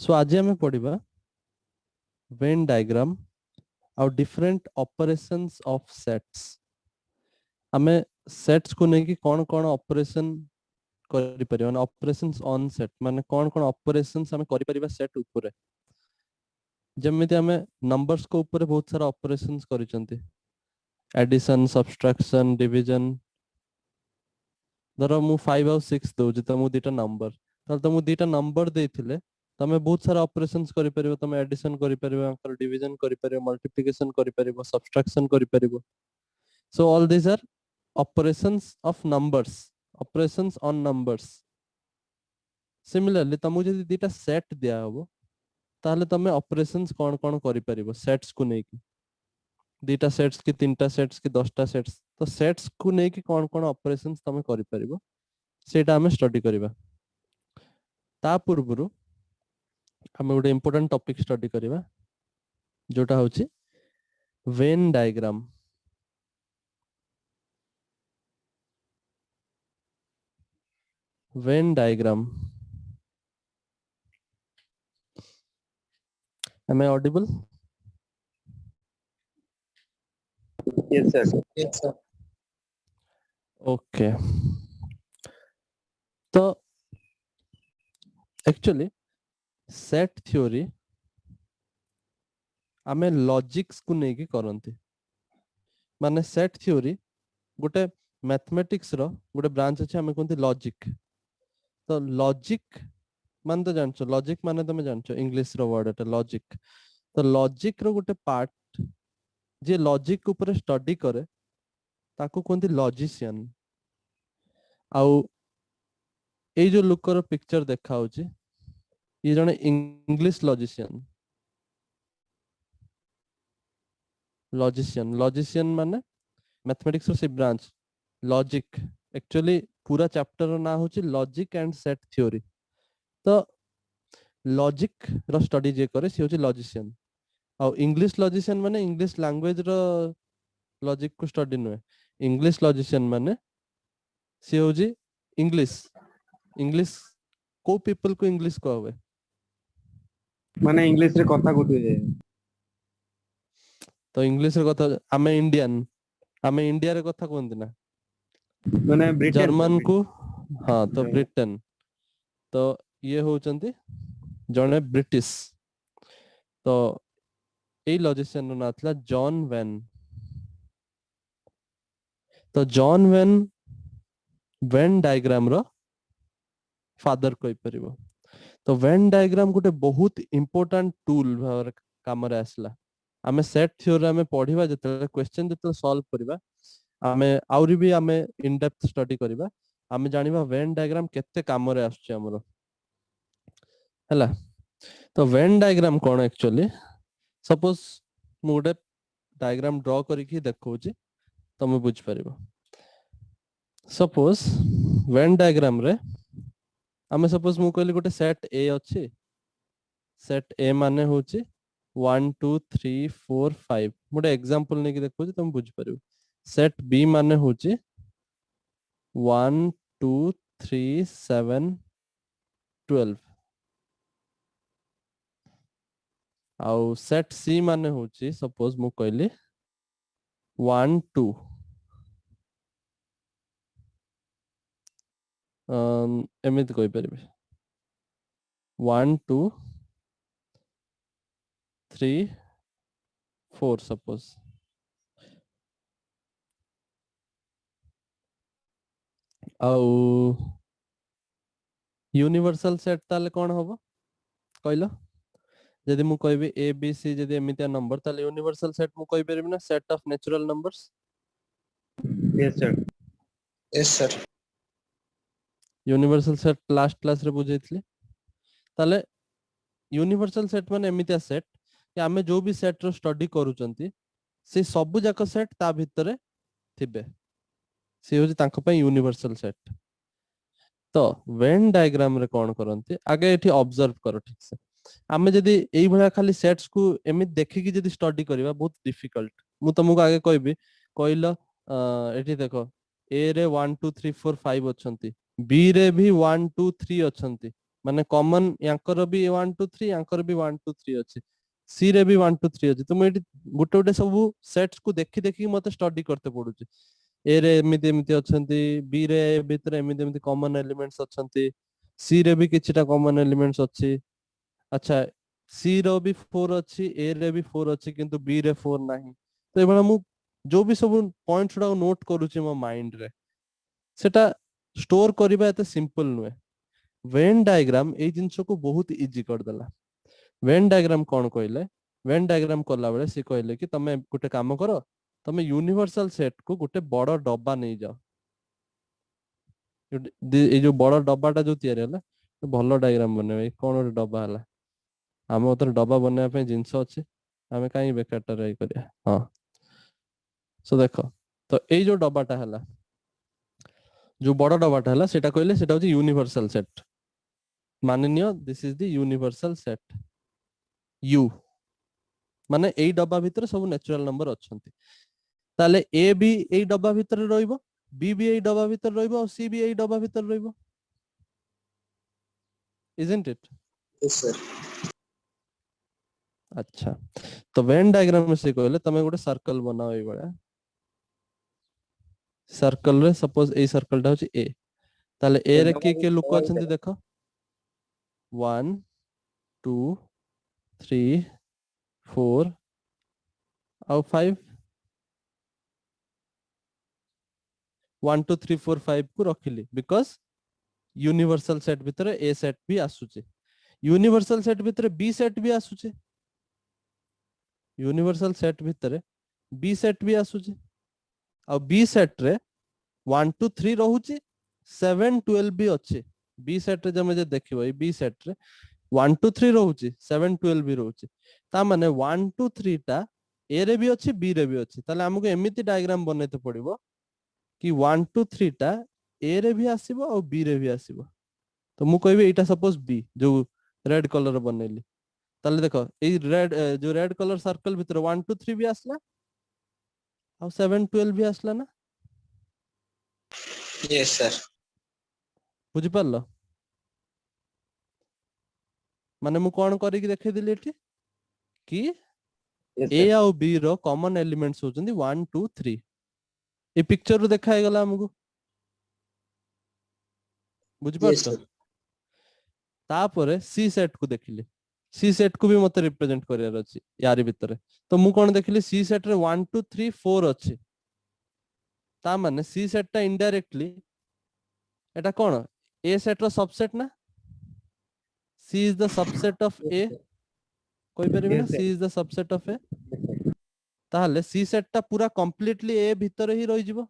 सो आज आम पढ़ा वेन डायग्राम और डिफरेंट ऑपरेशंस ऑफ सेट्स। आमे सेट्स को लेकिन कौन कौन ऑपरेशन करि परिबा ना ऑपरेशंस ऑन सेट माने कौन कौन ऑपरेशंस हमें करि परिबा सेट ऊपर। जमिति हमें नंबर्स को ऊपर बहुत सारा ऑपरेशंस करिसंती एडिशन सब्सट्रैक्शन डिवीजन। धर मु 5 और 6 दउछि त मु दुटा नंबर ताल त मु दुटा नंबर देथिले तमे बहुत सारा ऑपरेशंस करि परिबो। तमे एडिशन करि परिबो अंकर डिवीजन करि परिबो मल्टीप्लिकेशन करि परिबो सब्सट्रैक्शन करि परिबो। So all these are operations of numbers, operations on numbers. Similarly तमु जदि दुटा सेट दिया हबो ताहले तमे ऑपरेशंस कौन कौन करि परिबो सेट्स को नेकी दुटा सेट्स की तीनटा सेट्स की 10टा सेट्स तो सेट्स को नेकी कौन कौन ऑपरेशंस तमे करि परिबो सेटा हमें स्टडी करिबा। ता पूर्वरु हमें गोटे इंपोर्टेंट टॉपिक स्टडी करिबा जोटा होची Venn diagram. Venn diagram am I audible? Yes, sir. Yes, sir. Okay. तो एक्चुअली सेट थ्योरी आमे लॉजिक्स को नेकी करंती माने सेट थ्योरी गोटे मैथमेटिक्स रो गोटे ब्रांच अछि हमें कोनती लॉजिक। तो लॉजिक मान तो जानछो लॉजिक माने तमे जानछो इंग्लिश रो वर्ड एटा लॉजिक। तो लॉजिक रो गोटे पार्ट जे लॉजिक ऊपर स्टडी करे ताको कोनती लॉजिशियन। आउ ए जो लुकर पिक्चर देखा होची ये जने इंग्लिश लॉजिशियन। लॉजिशियन माने मैथमेटिक्स रो से ब्रांच लॉजिक। एक्चुअली पूरा चैप्टर रो ना होची लॉजिक एंड सेट थ्योरी। तो लॉजिक रो स्टडी जे करे से होची लॉजिशियन। और इंग्लिश लॉजिशियन माने इंग्लिश लैंग्वेज रो लॉजिक को स्टडी नुए। इंग्लिश लॉजिशियन माने से होची इंग्लिश को पीपल को इंग्लिश को हवे माने इंग्लिश रे कथा कोथि तो इंग्लिश रे कथा आमे इंडिया रे कथा कोनती ना माने ब्रिटेन जर्मन को हाँ तो ब्रिटेन। तो ये होचंती जने ब्रिटिश। तो ए लॉजिशियन रो ना थला जॉन वेन। तो John when diagram row father कोइ परिबो। तो वेन डायग्राम गोटे बहुत इंपोर्टेंट टूल भावर काम रे आसला। आमे सेट थ्योरी आमे पढिबा जते क्वेश्चन जते सॉल्व करिबा आमे आउरी भी आमे इन डेप्थ स्टडी करिबा आमे जानिबा वेन डायग्राम केते काम रे आछे हमरो हला। तो वेन डायग्राम कोन एक्चुअली सपोज मु गोटे डायग्राम ड्रॉ करिकि देखौची तमे बुझ परिबो। सपोज वेन डायग्राम रे आमे सपोज मु कहली गोटे सेट ए अछि सेट ए माने होची 1 2 3 4 5 मोटे एग्जांपल ने कि देखो तुम बुझ परिबो। सेट बी माने होची 1 2 3 7 12 आउ सेट सी माने होची सपोज मु कहली 1 2 एमित कोइ परिबे 1 2 3 4 सपोज। आउ यूनिवर्सल सेट ताले कोन होबो कहलो यदि मु कहबी ए बी सी यदि एमितिया नंबर ताले यूनिवर्सल सेट मु कहि परिबी ना set of natural numbers. Yes sir Yes, sir. Universal set last class रे बुझैतली ताले यूनिवर्सल सेट माने एमितिया सेट कि आमे जो भी सेट रो स्टडी करूचंती से सब जाक सेट ता भितरे थिबे से होची तांको पय यूनिवर्सल सेट। तो वेन डायग्राम रे कोन करंती आगे एठी ऑब्जर्व करो ठीक से। आमे जदी एई भळा खाली सेट्स को एमित देखि कि जदी स्टडी करिवा बहुत डिफिकल्ट। मु तुमको आगे कहबी कहलो एठी देखो ए रे 1 2 3 4 5 अछंती बी रे भी 1 2 3 अछंती माने कॉमन यांकर भी 1 2 3 यांकर भी 1 2 3 अछि सी रे भी 1 2 3 अछि तुम एटी गोटे गोटे सब सेट्स को देखि देखि मते स्टडी करते पडुछि ए रे एमिति एमिति अछंती बी रे भीतर एमिति एमिति कॉमन एलिमेंट्स अछंती सी रे भी किछटा कॉमन एलिमेंट्स अछि अच्छा सी रो भी 4 अछि ए रे भी 4 अछि किंतु बी रे 4 नाही तो एबा मु जो भी सब पॉइंट्स डा नोट करूछि मो माइंड रे सेटा स्टोर करबा एते सिंपल नुए वेन डायग्राम ए जिंस को बहुत इजी कर देला वेन डायग्राम कोन कहले वेन डायग्राम करला बेले से कहले कि तमे गुटे काम करो तमे यूनिवर्सल सेट को गुटे बड़ डब्बा नहीं जाओ ए जो बड़ डब्बाटा जो तयार होला भलो डायग्राम बने कोन ଗୋଟେ डब्बा होला ଆମ ଉତରେ ଡବା ବନେଇବା ପାଇଁ ଜିନିଷ ଅଛି ଆମେ କାହିଁ ବେକାରଟା ରହି କରିବା ହଁ ସो ଦେଖ ତ ଏଇ ଯୋଉ ଡବାଟା ହେଲା ଯୋଉ ବଡ ଡବାଟା ହେଲା ସେଟା କହିଲେ ସେଟା ହଉଛି ୟୁନିଭର୍ସାଲ ସେଟ୍ ମାନିନିଅ this is the universal set U माने एई डब्बा भितर सब नेचुरल नंबर अछंती ताले ए भी एई डब्बा भितर रहइबो बी भी एई डब्बा भितर रहइबो और सी भी एई डब्बा भितर रहइबो isn't it yes sir अच्छा तो वेन डायग्राम में से कहले तमे गोटे सर्कल बनाओ एई बडा सर्कल रे सपोज एई सर्कल टा होची ए ताले ए रे के लोक अछंती देखो 1 2 3 4 और 5 1 2 3 4 5 को रखिली बिकॉज यूनिवर्सल सेट भितर ए सेट भी आसुचे यूनिवर्सल सेट भितर बी सेट भी आसुचे यूनिवर्सल सेट भितर बी सेट भी आसुचे और बी सेट रे 1 2 3 रहउची 7 12 भी अच्छे बी सेट रे जमे जे देखिबो ए बी सेट रे 1 2 3 रहउची 7 12 भी रहउची ता माने 1 2 3 टा ए रे भी अच्छी बी रे भी अच्छी ताले हमको एमिति डायग्राम बनेते पड़िबो कि 1 2 3 टा ए रे भी आसीबो और बी रे भी आसीबो तो मु कहबे एटा सपोज बी जो रेड कलर बनेली ताले देखो ए रेड जो रेड कलर सर्कल भीतर 1 2 3 भी आसला और 7 12 भी आसला ना yes sir बुझी पारलो माने मु कोन करी कि देखे दिली एठी कि yes ए sir और बी रो कॉमन एलिमेंट्स होचंदी 1 2 3 ए पिक्चर रो देखाय गला हमको बुझी yes पारछो sir तापरे सी सेट को देखिली सी सेट को भी मते रिप्रेजेंट करियार अछि यारी भितरे तो मु कोन देखिली सी सेट रे 1 2 3 4 अछि ता माने सी सेट ता इनडायरेक्टली एटा कोन ए सेट रो सबसेट ना C is the subset of A कोई परिबे ना Yes, sir. C is the subset of A ताहले सी सेट ता पूरा कंप्लीटली ए भितर ही रहि जिवो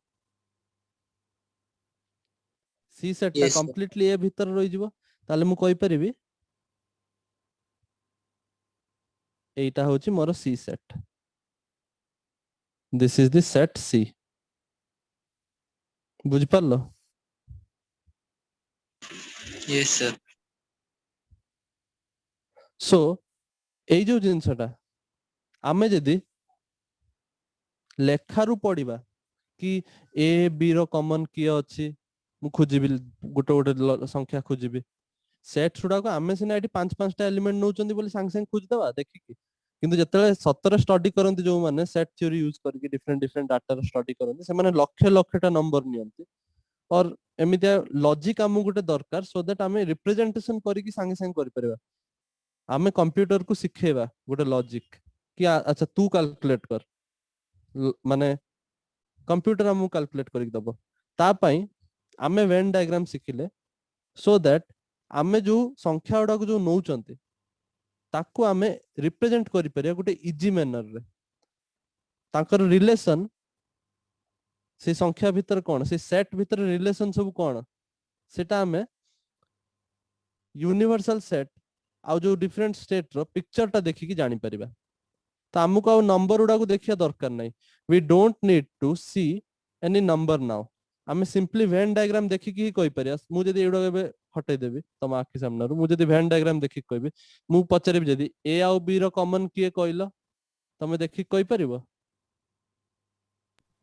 सी सेट ता Yes, sir. कंप्लीटली ए भितर रहि जिवो ताहले मु कहि परिबी एटा होची मोर C set this is the set C बुझ पारलो yes sir सो एई जो जिंसटा आमे जदी लेखारु पढ़िबा कि ए बी रो कॉमन किए अछि मु खोजिबि गोटे गोटे संख्या खोजिबि सेट छुडा को आमे सिना एटी 5 टा एलिमेंट नउचंदी बोली संग संग खोज दबा देखि कि किंतु जतले सतरे स्टडी करंती जो माने सेट थ्योरी यूज करके डिफरेंट डिफरेंट डाटा रो स्टडी करंती से माने लक्ष लक्ष टा नंबर नियंती और एमितिया लॉजिक हमु गोटे दरकार सो दैट आमे रिप्रेजेंटेशन करिकि संग संग करि परबा आमे कंप्यूटर को सिखेबा गोटे लॉजिक कि अच्छा तू कैलकुलेट कर माने कंप्यूटर हमु कैलकुलेट करिक दबो ता पई आमे वेन डायग्राम सिखिले सो दैट आमे जो संख्या उडा को जो नउचंती ताकू आमे रिप्रेजेंट करि परिया गोटे इजी मैनर रे ताकर रिलेशन से संख्या भीतर कोन से सेट भीतर रिलेशन सब कोन सेटा आमे यूनिवर्सल सेट आ जो डिफरेंट स्टेट रो पिक्चर टा देखि कि जानि परिबा तो हमको आ नंबर उडा को देखिया दरकार नै we don't need to see any number now आमे सिंपली वेन डायग्राम देखि कि कहि परिया मु जदी एडा एबे हटै देबी तम आखि सामने मु जदी वेन डायग्राम देखि कहबी मु पचरेबी जदी ए आ बी रो कॉमन किए कहलो तमे देखि कहि परिबो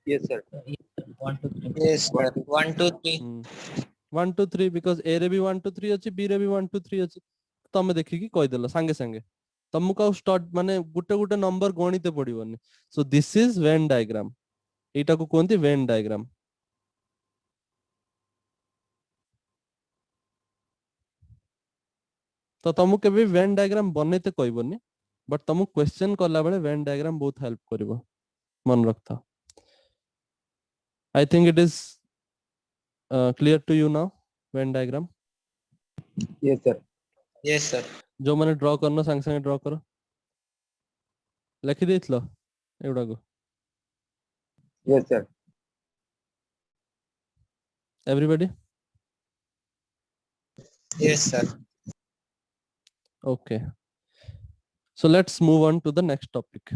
yes sir 1 2 3 yes sir 1 2 3 1 2 3 because ए रे भी 1 2 3 अछि बी रे भी 1 2 3 अछि तमे देखि कि कहि देला संगे संगे तुमको स्टार्ट माने गुटे गुटे नंबर गणिते पड़िबनी so this is Venn diagram एटा को कोनती वेन डायग्राम तो तुमको केबे वेन डायग्राम बनैते कहबनी बट तुमको क्वेश्चन करला बेले वेन डायग्राम बहुत हेल्प करिवो मन रखता I think it is clear to you now Venn diagram Yes, sir. Yes, sir. जो मैंने ड्रॉ करना संग संग ड्रॉ करो लिखि देइथलो एउडा को Yes, sir. Everybody Yes, sir. okay so let's move on to the next topic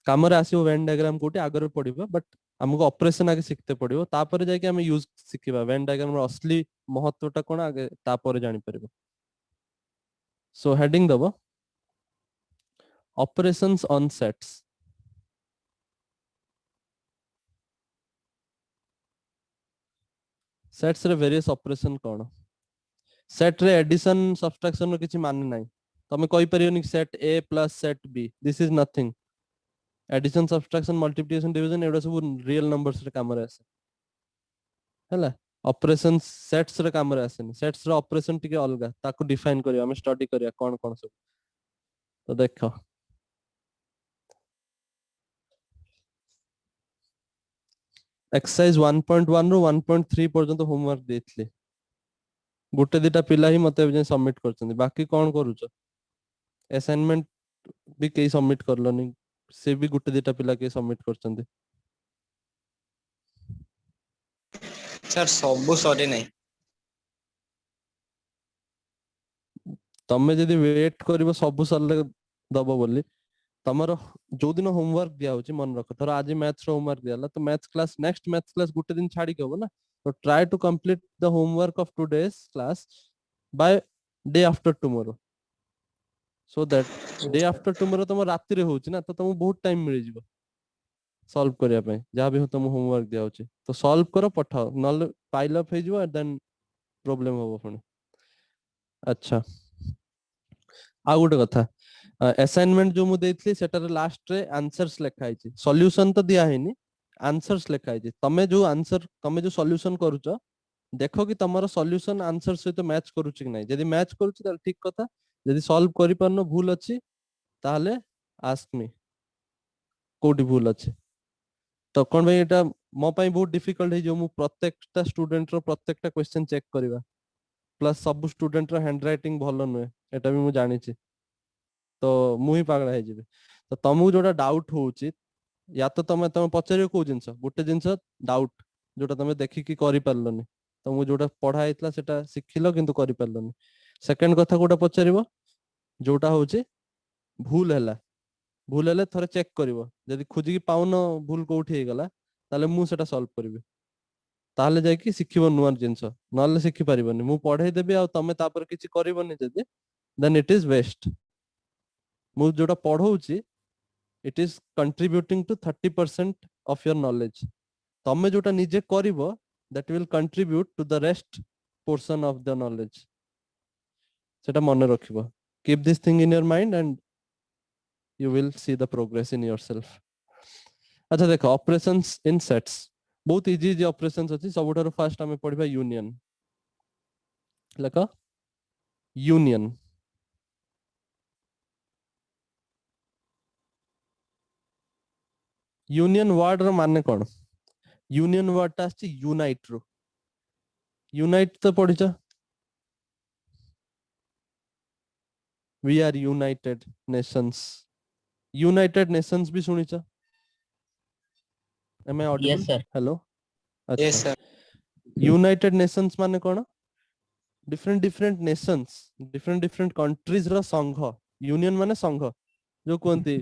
कामरे आसीओ वेन डायग्राम कोटी आगर पड़िबो बट हमको ऑपरेशन आगे शिखते पड़िबो तापर जाय कि हम यूज शिखिबा वेन डायग्राम रो असली महत्वटा कोन आगे तापर जानि परबो सो हेडिंग दबो operations on sets sets रे various operation कोन set रे addition subtraction रो किछि मान नै तमे कहि परियोनी set a plus set b this is nothing addition subtraction multiplication division एडा सब रियल नंबर्स रे काम रे आसे हला ऑपरेशंस सेट्स रे काम रे आसे सेट्स रे ऑपरेशन टिके अलगा ताको डिफाइन करिया हम स्टडी करिया कोन कोन सब तो देखो एक्सरसाइज 1.1 रो 1.3 पर्यंत होमवर्क देथले गोटे दिटा पिला ही मते जे सबमिट करछन बाकी कोन करूछ असाइनमेंट भी केही सबमिट करलनी से भी गोटे दिटा पिला के सबमिट करछन Sir, ସବୁ ସରି ନାହିଁ तमे जदी वेट करबो सब सरले दबो बोली तमरो जो दिन होमवर्क दिया होची मन रख थोर आज मैथ्स रो होमवर्क दियाला तो maths class next maths class गुटे दिन छाडी के हो ना तो try to complete the homework of today's class by day after tomorrow so that day after tomorrow तुम राति रे होची ना तो तुम बहुत टाइम मिल जिवो सॉल्व करिया पे जहां भी हो तुम होमवर्क दिया होची तो सॉल्व करो पठाओ नल पाइल अप हे जिवो देन प्रॉब्लम होबो पुनी अच्छा आ गुटे कथा असाइनमेंट जो मु देथली सेटर लास्ट रे आंसर्स लिखा आइछि सॉल्यूशन तो दिया हैनी आंसर्स लिखा आइछि तमे जो आंसर तमे जो सॉल्यूशन करूछ देखो कि तमरो सॉल्यूशन आंसर सहित मैच करूछ कि नै यदि मैच करूछ त ठीक कथा यदि सॉल्व करि परनो भूल अछि ताले आस्क मी कोडी भूल अछि तो कोन भाई एटा मो पई बहुत डिफिकल्ट है जो मु प्रत्येकटा स्टूडेंट रो प्रत्येकटा क्वेश्चन चेक करबा प्लस सब स्टूडेंट रो हैंडराइटिंग भलो नय एटा भी मु जानि छी तो मु ही पागल है जिबे तो तमु जोटा डाउट होउची या तो तमे तमे पचारियो को जिंस गुटे जिंस डाउट जोटा तमे देखि कि करि परलोनी तमु जोटा पढा आइतला सेटा सिखिलो किंतु करि परलोनी सेकंड कथा कोटा पचारिबो जोटा होउची भूल हेले थरे चेक करिवो जदि खुजी कि पाउनो भूल कोठी हे गला ताले मु सेटा सॉल्व करबी ताले जाय कि सिखिबो नुआर जिंस नले सिखि परिबोनी मु पढाई देबी आ तमे तापर किछि करिवोनी जदि देन इट इज वेस्ट मु जोटा पढौची it is contributing to 30% of your knowledge तमे जोटा निजे करिवो that will contribute to the rest portion of the knowledge सेटा मन रखिबो keep this thing in your mind and you will see the progress in yourself अच्छा देखो operations in sets बहुत इजी जे operations अछि सबुठारो फर्स्ट हमें पढिबा यूनियन लेखो यूनियन यूनियन वर्ड रो माने कोन union word ता अछि यूनाइट रो यूनाइट तो पढिछ we are united nations United Nations भी सुनिछ am I audible Yes, sir. Hello Yes, sir. United Nations माने कोन different different nations different different countries रो संघ यूनियन माने संघ जो कोनती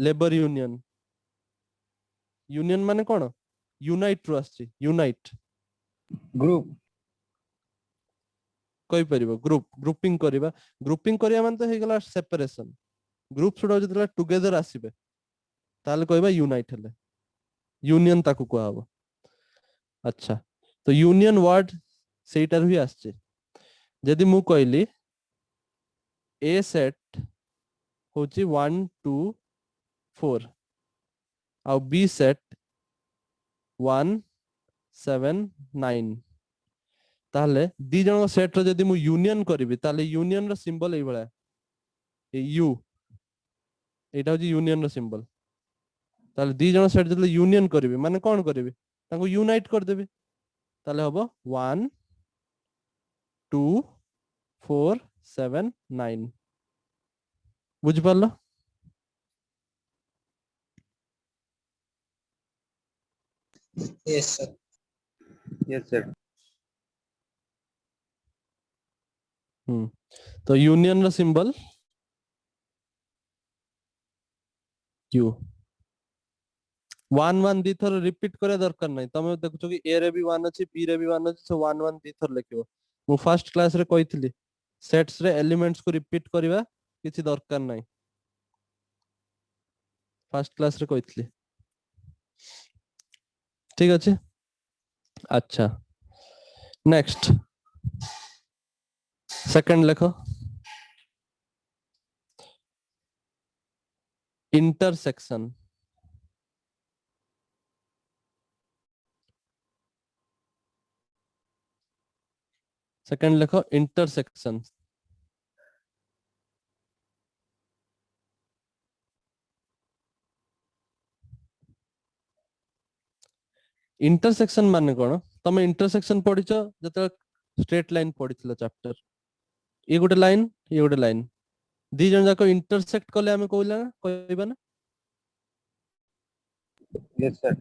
लेबर यूनियन यूनियन माने कोन यूनाइट रो आछि यूनाइट Group. कहि परिबो ग्रुपिंग करिया माने तो हे गला सेपरेशन ग्रुप सुडा जतला टुगेदर आसीबे ताले कहबा यूनाइट हेले यूनियन ताकू कहबो अच्छा तो यूनियन वर्ड सेटार भी आछे जदि मु कहली ए सेट होची 1 2 4 आ बी सेट 1 7 9 ताहले दी जन सेट रो जदि मु यूनियन करिवि ताहले यूनियन रो सिंबल एई भला यू एटा होची यूनियन रो सिंबल ताहले दी जन सेट जदि यूनियन करिवि माने कोन करिवि ताको यूनाइट कर देबि ताहले हबो 1 2 4 7 9 बुझ पारलो yes sir, Yes, sir. तो यूनियन रो सिंबल क्यू 1 1 दी थर रिपीट करे दरकार नै तमे देखुछो कि ए रे भी 1 अछि बी रे भी 1 अछि सो 1 1 दी थर लिखिबो मु फर्स्ट क्लास रे कहितली सेट्स रे एलिमेंट्स को रिपीट करबा किछि दरकार नै फर्स्ट क्लास रे कहितली ठीक अछि अच्छा नेक्स्ट सेकंड लिखो इंटरसेक्शन सेकंड लिखो इंटरसेक्शन इंटरसेक्शन माने कोन तमे इंटरसेक्शन पढिचो जते स्ट्रेट लाइन पढिथिलो चैप्टर ये गोटे लाइन ये गोटे लाइन दी जन जाको इंटरसेक्ट कले हमें कहला कहबा ना Yes, sir.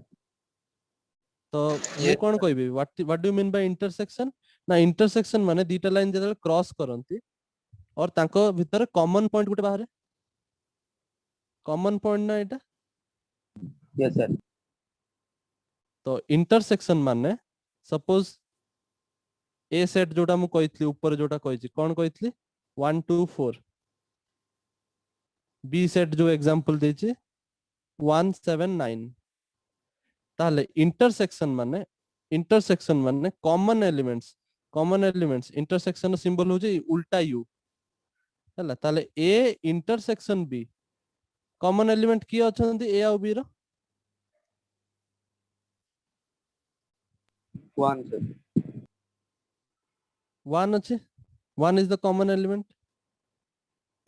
तो मु yes कोन sir, कहबी what do you mean by intersection ना इंटरसेक्शन माने दीटा लाइन जते क्रॉस करंती और तांको भीतर कॉमन पॉइंट गोटे बाहर कॉमन पॉइंट ना एटा Yes, sir. तो इंटरसेक्शन माने सपोज ए सेट जोटा मु कहितली ऊपर जोटा कहिची कोन कहितली 1 2 4 बी सेट जो एग्जांपल देची 1 7 9 ताले इंटरसेक्शन माने कॉमन एलिमेंट्स इंटरसेक्शन सिंबल हो जे उल्टा यू हला ताले A intersection B common element की अछंती ए आ बी रो 1, sir. 1 अछि 1 इज द कॉमन एलिमेंट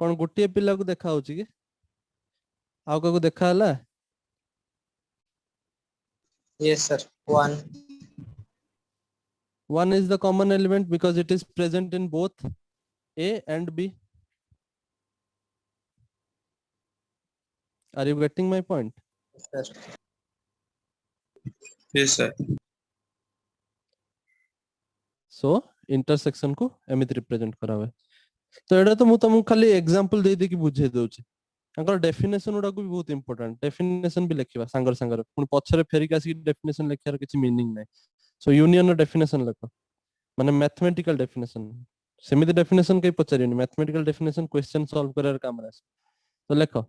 कोन गोटे पिला को देखा होची कि आउ को देखा हला yes sir, 1 1 is the common element because it is present in both A and B. Are you getting my point? sir, yes sir, So intersection को एमिति रिप्रेजेंट करा हुए तो एडा तो मु तुमको खाली एग्जांपल दे दे कि बुझे दोची अंकर डेफिनेशन उडा को भी बहुत इंपोर्टेंट डेफिनेशन भी लिखिबा सांगर सांगर पुन पछरे फेरी कासी डेफिनेशन लिखियार किछि मीनिंग नै सो यूनियन रो डेफिनेशन लिखो माने मैथमेटिकल डेफिनेशन सेमिति डेफिनेशन कई पचारिनी मैथमेटिकल डेफिनेशन क्वेश्चन सॉल्व करार काम रास तो लिखो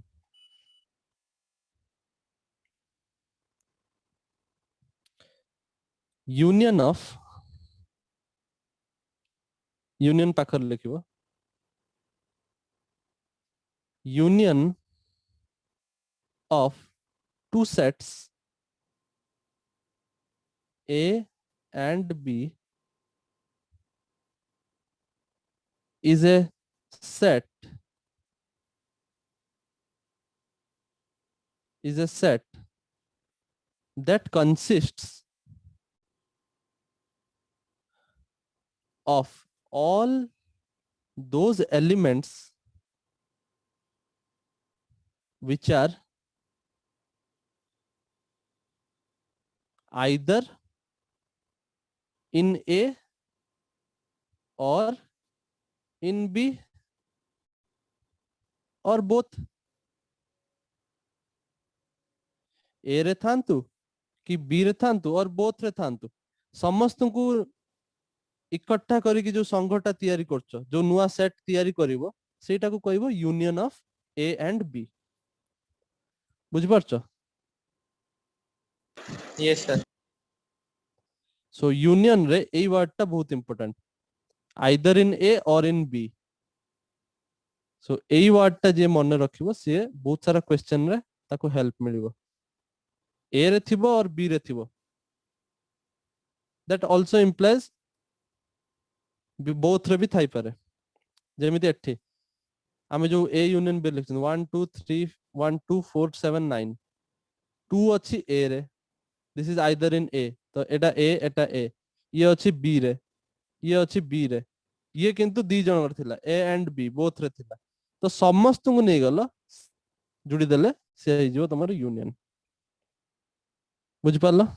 यूनियन ऑफ यूनियन पाखर लिखिबो union of two sets A and B is a set that consists of all those elements which are either in A or in B or both A रे थांतु कि B रे थांतु और both रे थांतु समस्त को इकट्ठा करिक जो संघटा तैयारी करछ जो नुआ सेट तैयारी करिवो सेटा को कहबो union of A and B बुझ परछ yes sir, सो यूनियन रे एई वर्ड टा बहुत इंपोर्टेंट, आइदर इन ए और in B. So AE word टा जे मन रखिबो से बहुत सारा क्वेश्चन रे ताको हेल्प मिलिबो। ए रे थिबो और बी रे थिबो, दैट आल्सो इंप्लाइज बोथ रे भी थाई पारे। जेमिति एठी आमे जो ए यूनियन बी लिखछन 1 2 3 1 2 4 7 9 2 अछि ए रे, दिस इज आइदर इन ए, तो एटा ए एटा ए, ये अछि बी रे, ये अछि बी रे, ये किंतु दी जनकर थिला ए एंड बी बोथ रे थिला, तो समस्त को नै गलो जुडी देले से हे जो तमर यूनियन। बुझ पालो?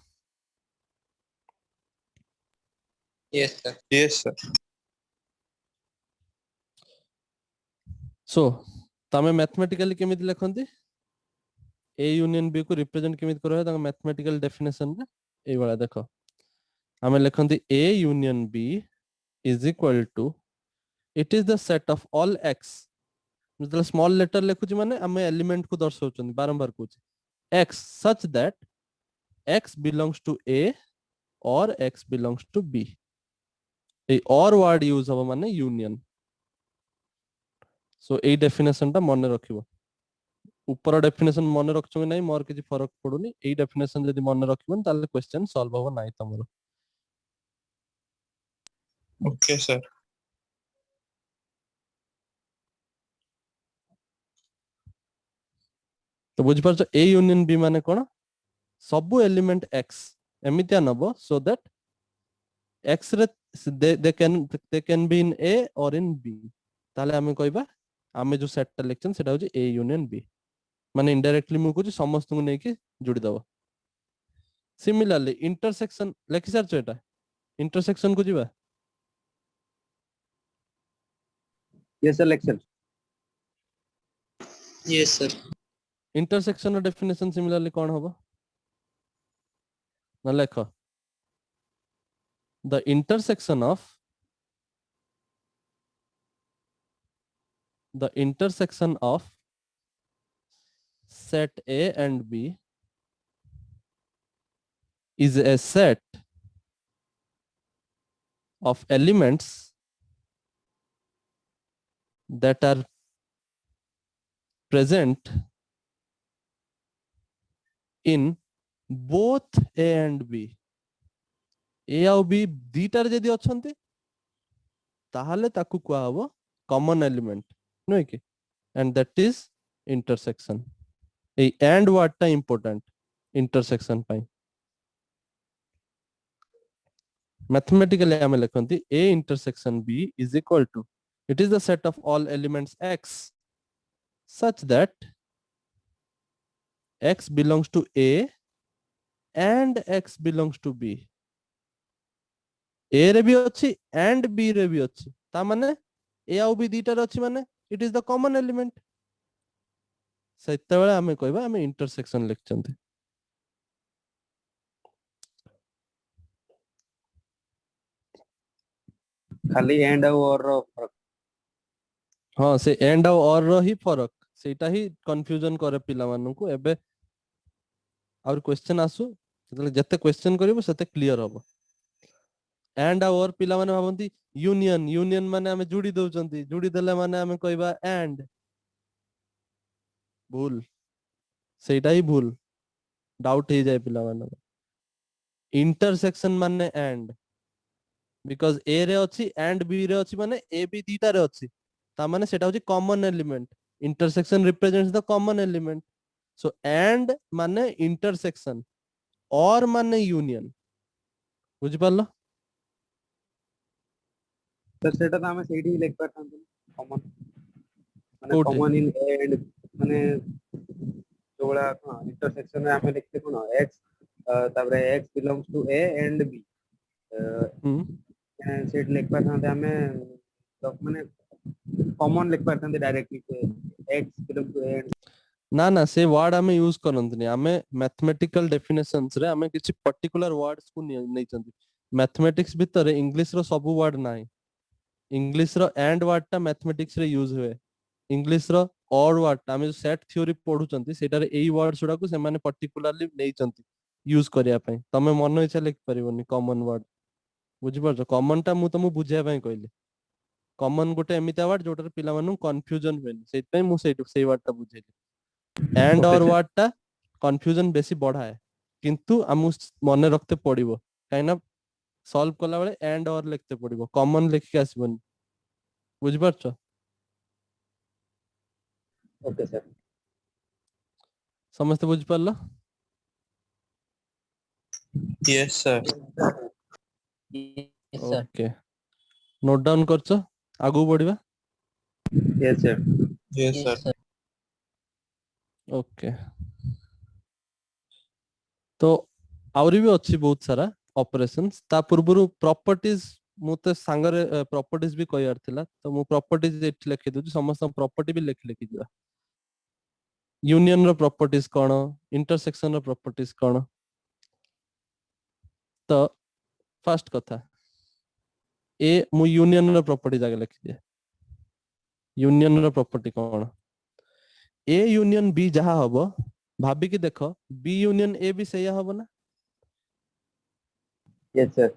Yes, sir. Yes, sir. सो तमे मैथमेटिकली केमिति लिखंती ए यूनियन बी को रिप्रेजेंट केमिति करबे ताका मैथमेटिकल डेफिनेशन रे एई वाला देखो हमें लिखंती A union B is equal to it is the set of all x, मतलब स्मॉल लेटर लिखुची माने हमें एलिमेंट को दर्शाउछन बारंबार कुछ x such that x belongs to A or x belongs to B. A or word use हो माने यूनियन। सो ए डेफिनेशन टा मन रखिबो, ऊपर डेफिनेशन मन रखछो नै मोर किछि फरक पडुनी, ए डेफिनेशन जदि मन रखिबन ताले क्वेश्चन सॉल्व हो नै तमरो। Okay, sir. तो बुझ पारछ ए यूनियन बी माने कोन, सब एलिमेंट एक्स एमितिया नबो सो दैट एक्स रे दे कैन बी इन ए और इन बी, ताले हमें कहबा हमें जो सेट टा लिखछन सेटा होची ए यूनियन बी, माने इनडायरेक्टली मु कुछ समस्त को नेकी जोड़ी दबो। सिमिलरली इंटरसेक्शन लेखि सारछ एटा, इंटरसेक्शन को जिबा। Yes, sir. Lecture. Yes, sir. Intersection रो डेफिनेशन सिमिलरली कोन होबो ना लेखो, the intersection of set A and B is a set of elements that are present in both A and B. A और B दीटार जदि अछंती ताहले ताकू कुआ हबो कॉमन एलिमेंट नो कि, and that is intersection. A and word टा important intersection पाई। Mathematically हमें लिखंती A intersection B is equal to it is the set of all elements X such that X belongs to A and X belongs to B. A रे भी अच्छी and B रे भी अच्छी, ता माने A और B दीटा रे अच्छी माने it is the common element। सेते बेले हमें कहबा हमें इंटरसेक्शन लिखचंती। खाली एंड और फरक। हाँ से एंड और रो ही फरक, सेटा ही कंफ्यूजन करे पिला मानन को। एबे और क्वेश्चन आसु जते क्वेश्चन करिवो सेते क्लियर हबो। एंड और पिला माने भाबंती यूनियन, यूनियन माने हमें जुड़ी दउचंती, जुड़ी देले माने हमें कहबा एंड, भूल सेटा ही भूल, डाउट ही जाय पिला माने। इंटरसेक्शन माने एंड, बिकॉज ए रे अछि एंड बी रे अछि माने ए बी दीटा रे अछि, ता माने सेटा होची common element. Intersection represents the common element. So and माने इंटरसेक्शन और माने यूनियन। बुझ पालो? सर सेटा तो हमें सेठी लिख पाथां कॉमन माने कोठे? कॉमन इन ए एंड माने जोड़ा हां इंटरसेक्शन में हमें लिखते कोन एक्स ताबरे x belongs to A and B set लिख पाथां हमें तो माने कॉमन लिख पाथां directly x belongs to A and ना ना से वर्ड हमें यूज करंतनी, हमें मैथमेटिकल डेफिनेशंस रे हमें किछि पर्टिकुलर वर्ड्स को नै चंदी। मैथमेटिक्स भीतर इंग्लिश रो सब वर्ड नाही, इंग्लिश रो एंड वर्ड टा मैथमेटिक्स रे यूज हुए, इंग्लिश रो और वर्ड टा हमें सेट थ्योरी पढु चंती सेटा रे एई वर्ड सुडा को से माने पर्टिकुलरली नै चंती यूज करिया पई तमे मन इच्छा लिख परिबोनी कॉमन वर्ड बुझि परछ कॉमन टा मु तुमु बुझिया पई कहली कॉमन गोटे एमिता वर्ड जोटर पिला मानु कंफ्यूजन होनी सेत पई मु सेई वर्ड टा बुझेली एंड Okay, और sir. वर्ड टा कंफ्यूजन बेसी बढ़ाए किंतु हमु मन रखते पड़िबो काइना सॉल्व कला बेले एंड और लिखते पड़िबो कॉमन लिख के आसीबोनी बुझि परछ Okay, sir. समस्त बुझि परलो Yes, sir. Yes, sir. Okay note down करछ आगु बढ़िबा Yes, sir. Yes, Yes, sir. sir. Okay तो आउरी भी अच्छी बहुत सारा ऑपरेशंस ता पूर्वरु प्रॉपर्टीज मुते सांगरे प्रॉपर्टीज भी कयार थिला तो मु प्रॉपर्टीज एठी लिखि दोची समस्त प्रॉपर्टी भी लिखि दिबा यूनियन रो प्रॉपर्टीज कोन इंटरसेक्शन रो प्रॉपर्टीज कोन तो फर्स्ट कथा ए मु यूनियन रो प्रॉपर्टी जाके लिखि दिए यूनियन रो प्रॉपर्टी कोन ए यूनियन बी जहा हबो भाबी कि देखो बी यूनियन ए भी सेया हबो ना Yes, sir.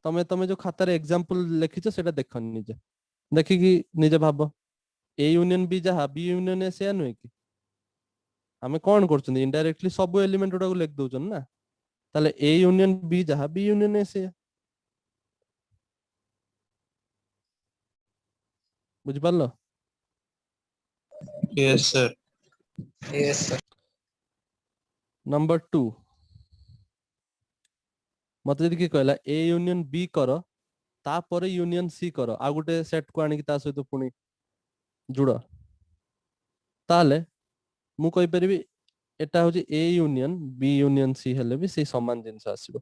तमे तमे जो खातार एग्जांपल लिखिछ सेटा देखन निजे देखि कि निजे भाबो ए यूनियन बी जहा बी यूनियन ए सेया नुय कि हमें कोन करछन इनडायरेक्टली सब एलिमेंट उडा को लिख दोछन ना ताले ए यूनियन बी जहा बी यूनियन ए सेया बुझि पारलो Yes, sir. Yes, sir. Number 2 मते जदि कि कहला ए यूनियन बी करो तापर यूनियन सी करो आ गुटे सेट को आनी ता सहित पुनी जुड़ ताले मु कहि परिबी एटा होची A union B union C हेले भी से समान जिंस आसीबो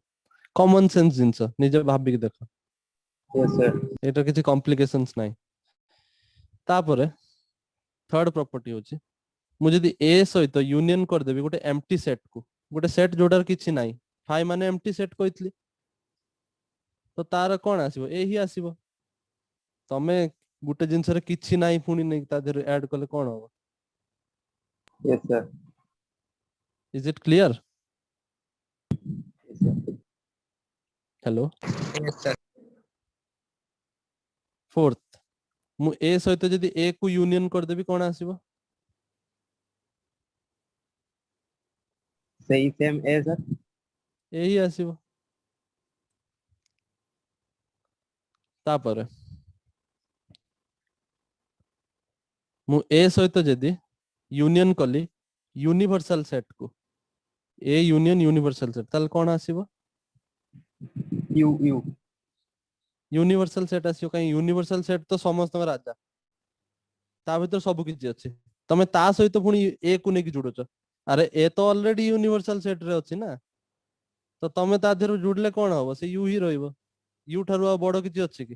कॉमन सेंस जिंस निजे भाबी कि देखो Yes, sir. एटा किछि कॉम्प्लिकेशंस नाही तापर थर्ड प्रॉपर्टी होची मु जदि ए सहित यूनियन कर देबी गुटे एम्प्टी सेट को गुटे सेट जोडार किछि नाही फाइ माने एम्प्टी सेट कहितली तो तार कोन आसीबो ए ही आसीबो तमे गुटे जिंस रे किछि नाही पुनी नै ता देर ऐड करले कोन हो Yes, sir. Is it clear Yes, sir. Hello Yes, sir. Fourth मु ए सहित जदि ए को यूनियन कर देबी कोन आसीबो Same A, sir. ए ही आसीबो तापर मु ए सहित जदि यूनियन कली यूनिवर्सल सेट को ए यूनियन यूनिवर्सल सेट ताल कोन आसीबो U. यूनिवर्सल सेट आसीबो काई यूनिवर्सल सेट तो समस्त राजा ता भीतर सब किछि अछि तमे ता सहित पुनी ए को नेकी जुडुछ अरे ए तो ऑलरेडी यूनिवर्सल सेट रे अछि ना तो तमे ता देर जुडले कोन होबो से यू ही रहइबो यू ठारु आ बडो किछि अछि कि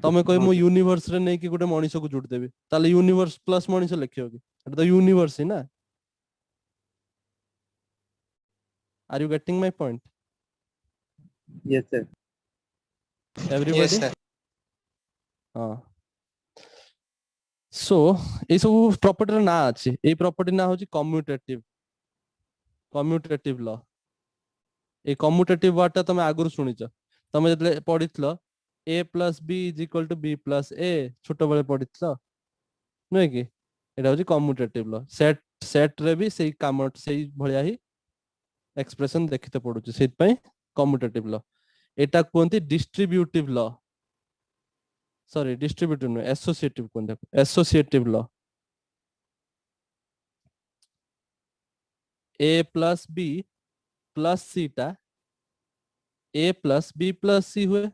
तमे कहि मु यूनिवर्स रे नै कि गुटे मनिष को जुड देबी ताले यूनिवर्स प्लस मनिष लिखियो कि एटा तो यूनिवर्स ही ना are you getting my point Yes, sir. Everybody Yes, sir. हां सो ए सब प्रॉपर्टी ना अछि ए प्रॉपर्टी ना होची commutative law a commutative word ता तमे आगुर सुनिछ तमे जतले पढितलो a plus b is equal to b plus a छोटो बेले पढितलो नै कि एटा होची कम्यूटेटिव लॉ सेट रे भी सेही काम सेही भलिया ही एक्सप्रेशन देखिते पडुची सेत पई कम्यूटेटिव लॉ एटा कोनती distributive law sorry distributive no associative कोन देखो associative law a plus b plus c टा a plus b plus c हुए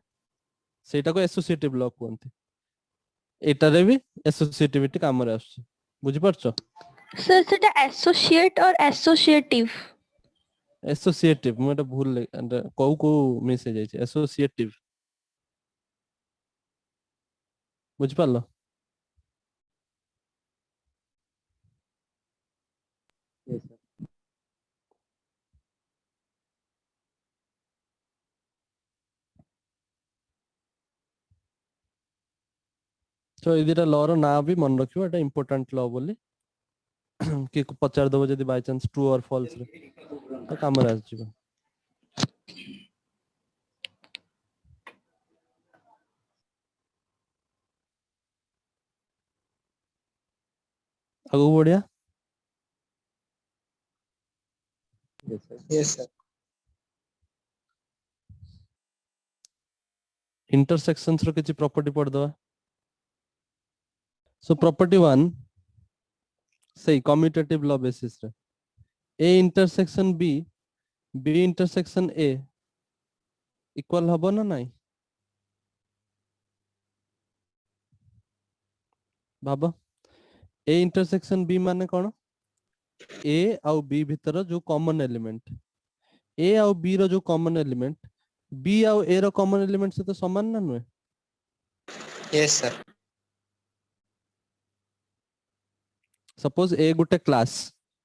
सेटा को एसोसिएटिव लॉ कोनती एटा रे भी एसोसिएटिविटी काम रे आछी बुझि परछो सर सेटा एसोसिएट और एसोसिएटिव एसोसिएटिव मैं भूल को मिस हो जाय एसोसिएटिव बुझ पारलो Yes, sir. तो इदिरा लॉ रो ना भी मन रखियो एटा इंपोर्टेंट लॉ बोली कि पचार दबो जदी बाय चांस ट्रू और फॉल्स रे तो काम रे आस जीवो आगु बढ़िया Yes, sir. Yes, sir. Intersections रो किछि प्रॉपर्टी पढ़ दवा सो प्रॉपर्टी 1 सही कम्यूटेटिव लॉ बेसिस रे A intersection B B intersection A equal हबो ना नाही बाबा ए इंटरसेक्शन बी माने कोन ए आउ बी भीतर जो कॉमन एलिमेंट ए आउ बी रो जो कॉमन एलिमेंट बी आउ ए रो कॉमन एलिमेंट से तो समान ना नुए Yes, sir. सपोज ए गुटे क्लास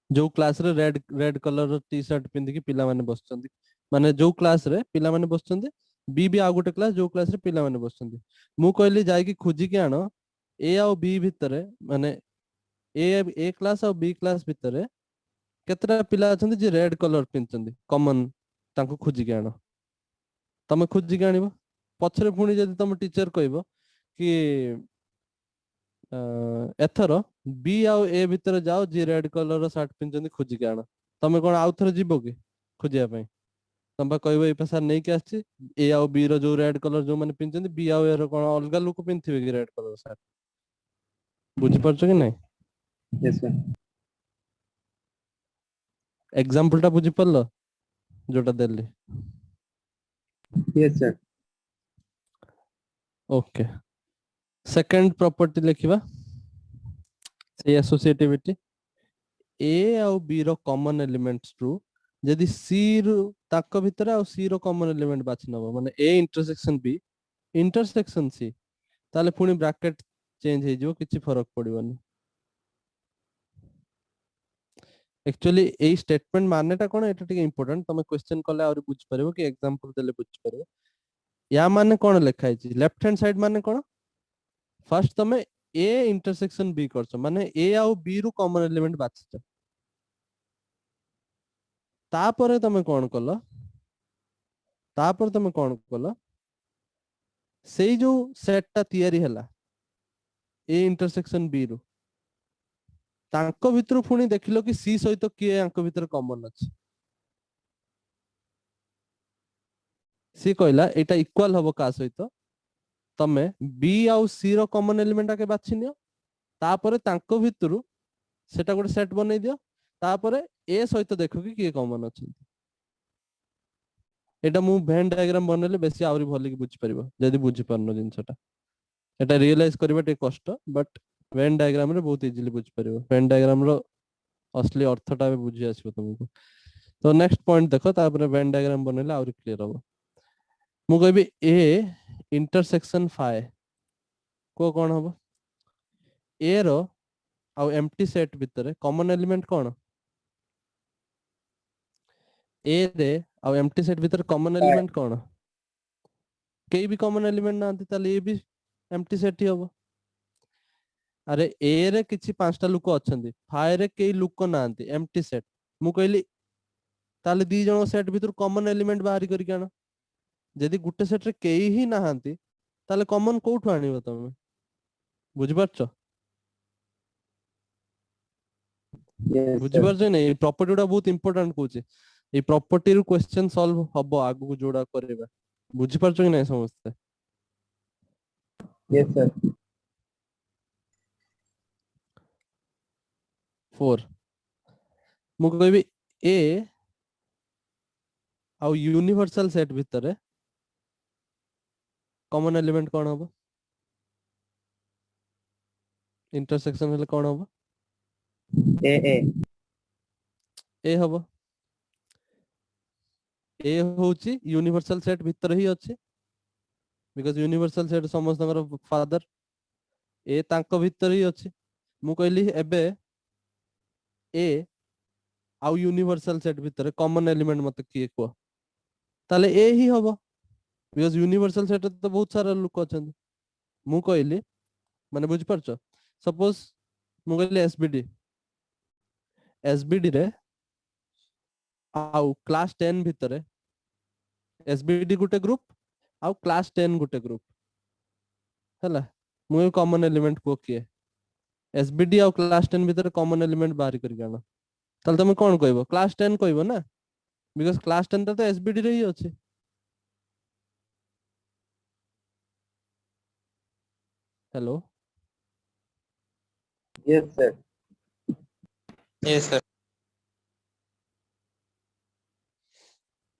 जो क्लास रे रेड रेड कलर रो टी शर्ट पिंदी की पिला माने बसचंदी माने जो क्लास रे पिला माने बसचंदी बी भी आ गुटे क्लास जो क्लास रे पिला माने बसचंदी मु कहली जाय की खोजी के आनो ए आउ बी भितरे माने ए क्लास और बी क्लास भितरे केतरा पिला अछंदी जे रेड कलर पिनचंदी कॉमन तांको खोजी के आनो तमे खोजी के आनिबो पछरे पुणी जदी तम टीचर कहबो कि एथर बी आउ ए भितर जाओ जी रेड कलर रो शर्ट पिनचंदी खोजी के आनो तमे कोन आउ थरे जीवो कि खोजिया पई तंबा कहबो ए पैसा नै के आछि ए आउ बी रो जो रेड कलर जो माने पिनचंदी बी आउ ए रो कोन अलगा लोक पिनथिबे कि रेड कलर शर्ट बुझि परछो कि नै Yes, sir. एग्जांपल टा बुझि परलो जोटा देली Yes, sir. Okay second property लिखिबा से एसोसिएटिविटी ए आउ बी रो कॉमन एलिमेंट्स ट्रू जदी सी रो ताको भितर आ सी रो कॉमन एलिमेंट बाछि नबो माने A intersection B intersection C ताले पुनी ब्रैकेट चेंज हे जो किछि फरक पड़िबनी एक्चुअली ए स्टेटमेंट मानेटा कोन एटा ठीक इंपोर्टेंट तमे क्वेश्चन कले और बुझ परबो कि एग्जांपल देले बुझ परबो या माने कोन लिखा छि लेफ्ट हैंड साइड माने कोन फर्स्ट तमे ए इंटरसेक्शन बी करछ माने ए आउ बी रु कॉमन एलिमेंट बाछछ तापरे तमे कोन कलो तापर तमे कोन कलो सेई जो सेटटा तयारी हला ए इंटरसेक्शन बी रु तांको भितरु पुणी देखिलो कि सी सहित किए आंको भितर कॉमन अछि सी कहला एटा इक्वल हबो का सहित तमे बी आउ सी रो कॉमन एलिमेंट आके बाछि नियो तापरे तांको भितरु सेटा गोटे सेट बनै दियो तापरे ए सहित देखो कि किए कॉमन अछि एटा मु वेन डायग्राम बनले बेसी आउरी भली कि बुझि परिबो जदी बुझि परनो जिंसटा एटा रियलाइज करबा टे कष्ट बट वेन डायग्राम रे बहुत इजीली बुझि परिबो वेन डायग्राम रो असली अर्थटा बे बुझि आसीबो तुमको तो नेक्स्ट पॉइंट देखो तापरे वेन डायग्राम बनले आउरी क्लियर हो मु कहबी ए इंटरसेक्शन फाइ को कोन हबो ए रो आउ एम्प्टी सेट भितरे कॉमन एलिमेंट कोन ए रे आउ एम्प्टी सेट भितर कॉमन एलिमेंट कोन केई भी कॉमन एलिमेंट नांती ताले ए भी एम्प्टी सेट ही हबो अरे ए रे किछि पांचटा लुक अछंदी फाइ रे केई लुक नांती एम्प्टी सेट मु कहली ताले दी जण सेट भितर कॉमन एलिमेंट बाहरी करि काना जदी गुटे सेट रे केई ही नाहांती ताले कॉमन कोठु आनिबो तमे बुझि परछो Yes, बुझि sir. परछो नै प्रॉपर्टी डा बहुत important Koche a property row question solve हबो आगु जोडा करबा बुझि परछो कि नै समझते Yes, sir. 4 मु कहबी ए आउ यूनिवर्सल सेट भितरे कॉमन एलिमेंट कोन हबो इंटरसेक्शन हेले कोन हबो A. ए हबो ए होची यूनिवर्सल सेट भितर ही अछि बिकॉज़ यूनिवर्सल सेट समस्तଙ୍କର फादर ए तांको भितर ही अछि मु कहली एबे ए आउ यूनिवर्सल सेट भितर कॉमन एलिमेंट मते किए को ताले ए ही हबो बिकॉज़ यूनिवर्सल सेट तो बहुत सारा लोक अछन मु कहली माने बुझ परछो सपोज मु कहली एसबीडी एसबीडी रे आउ क्लास 10 भितरे एसबीडी गुटे ग्रुप आउ क्लास 10 गुटे ग्रुप हला मु कॉमन एलिमेंट को किए एसबीडी आउ क्लास 10 भितरे कॉमन एलिमेंट बाहर करी गाना ताल तुम कोन कहबो क्लास 10 कहबो ना बिकॉज़ क्लास 10 तो एसबीडी रे ही अछि हेलो Yes, sir. Yes, sir.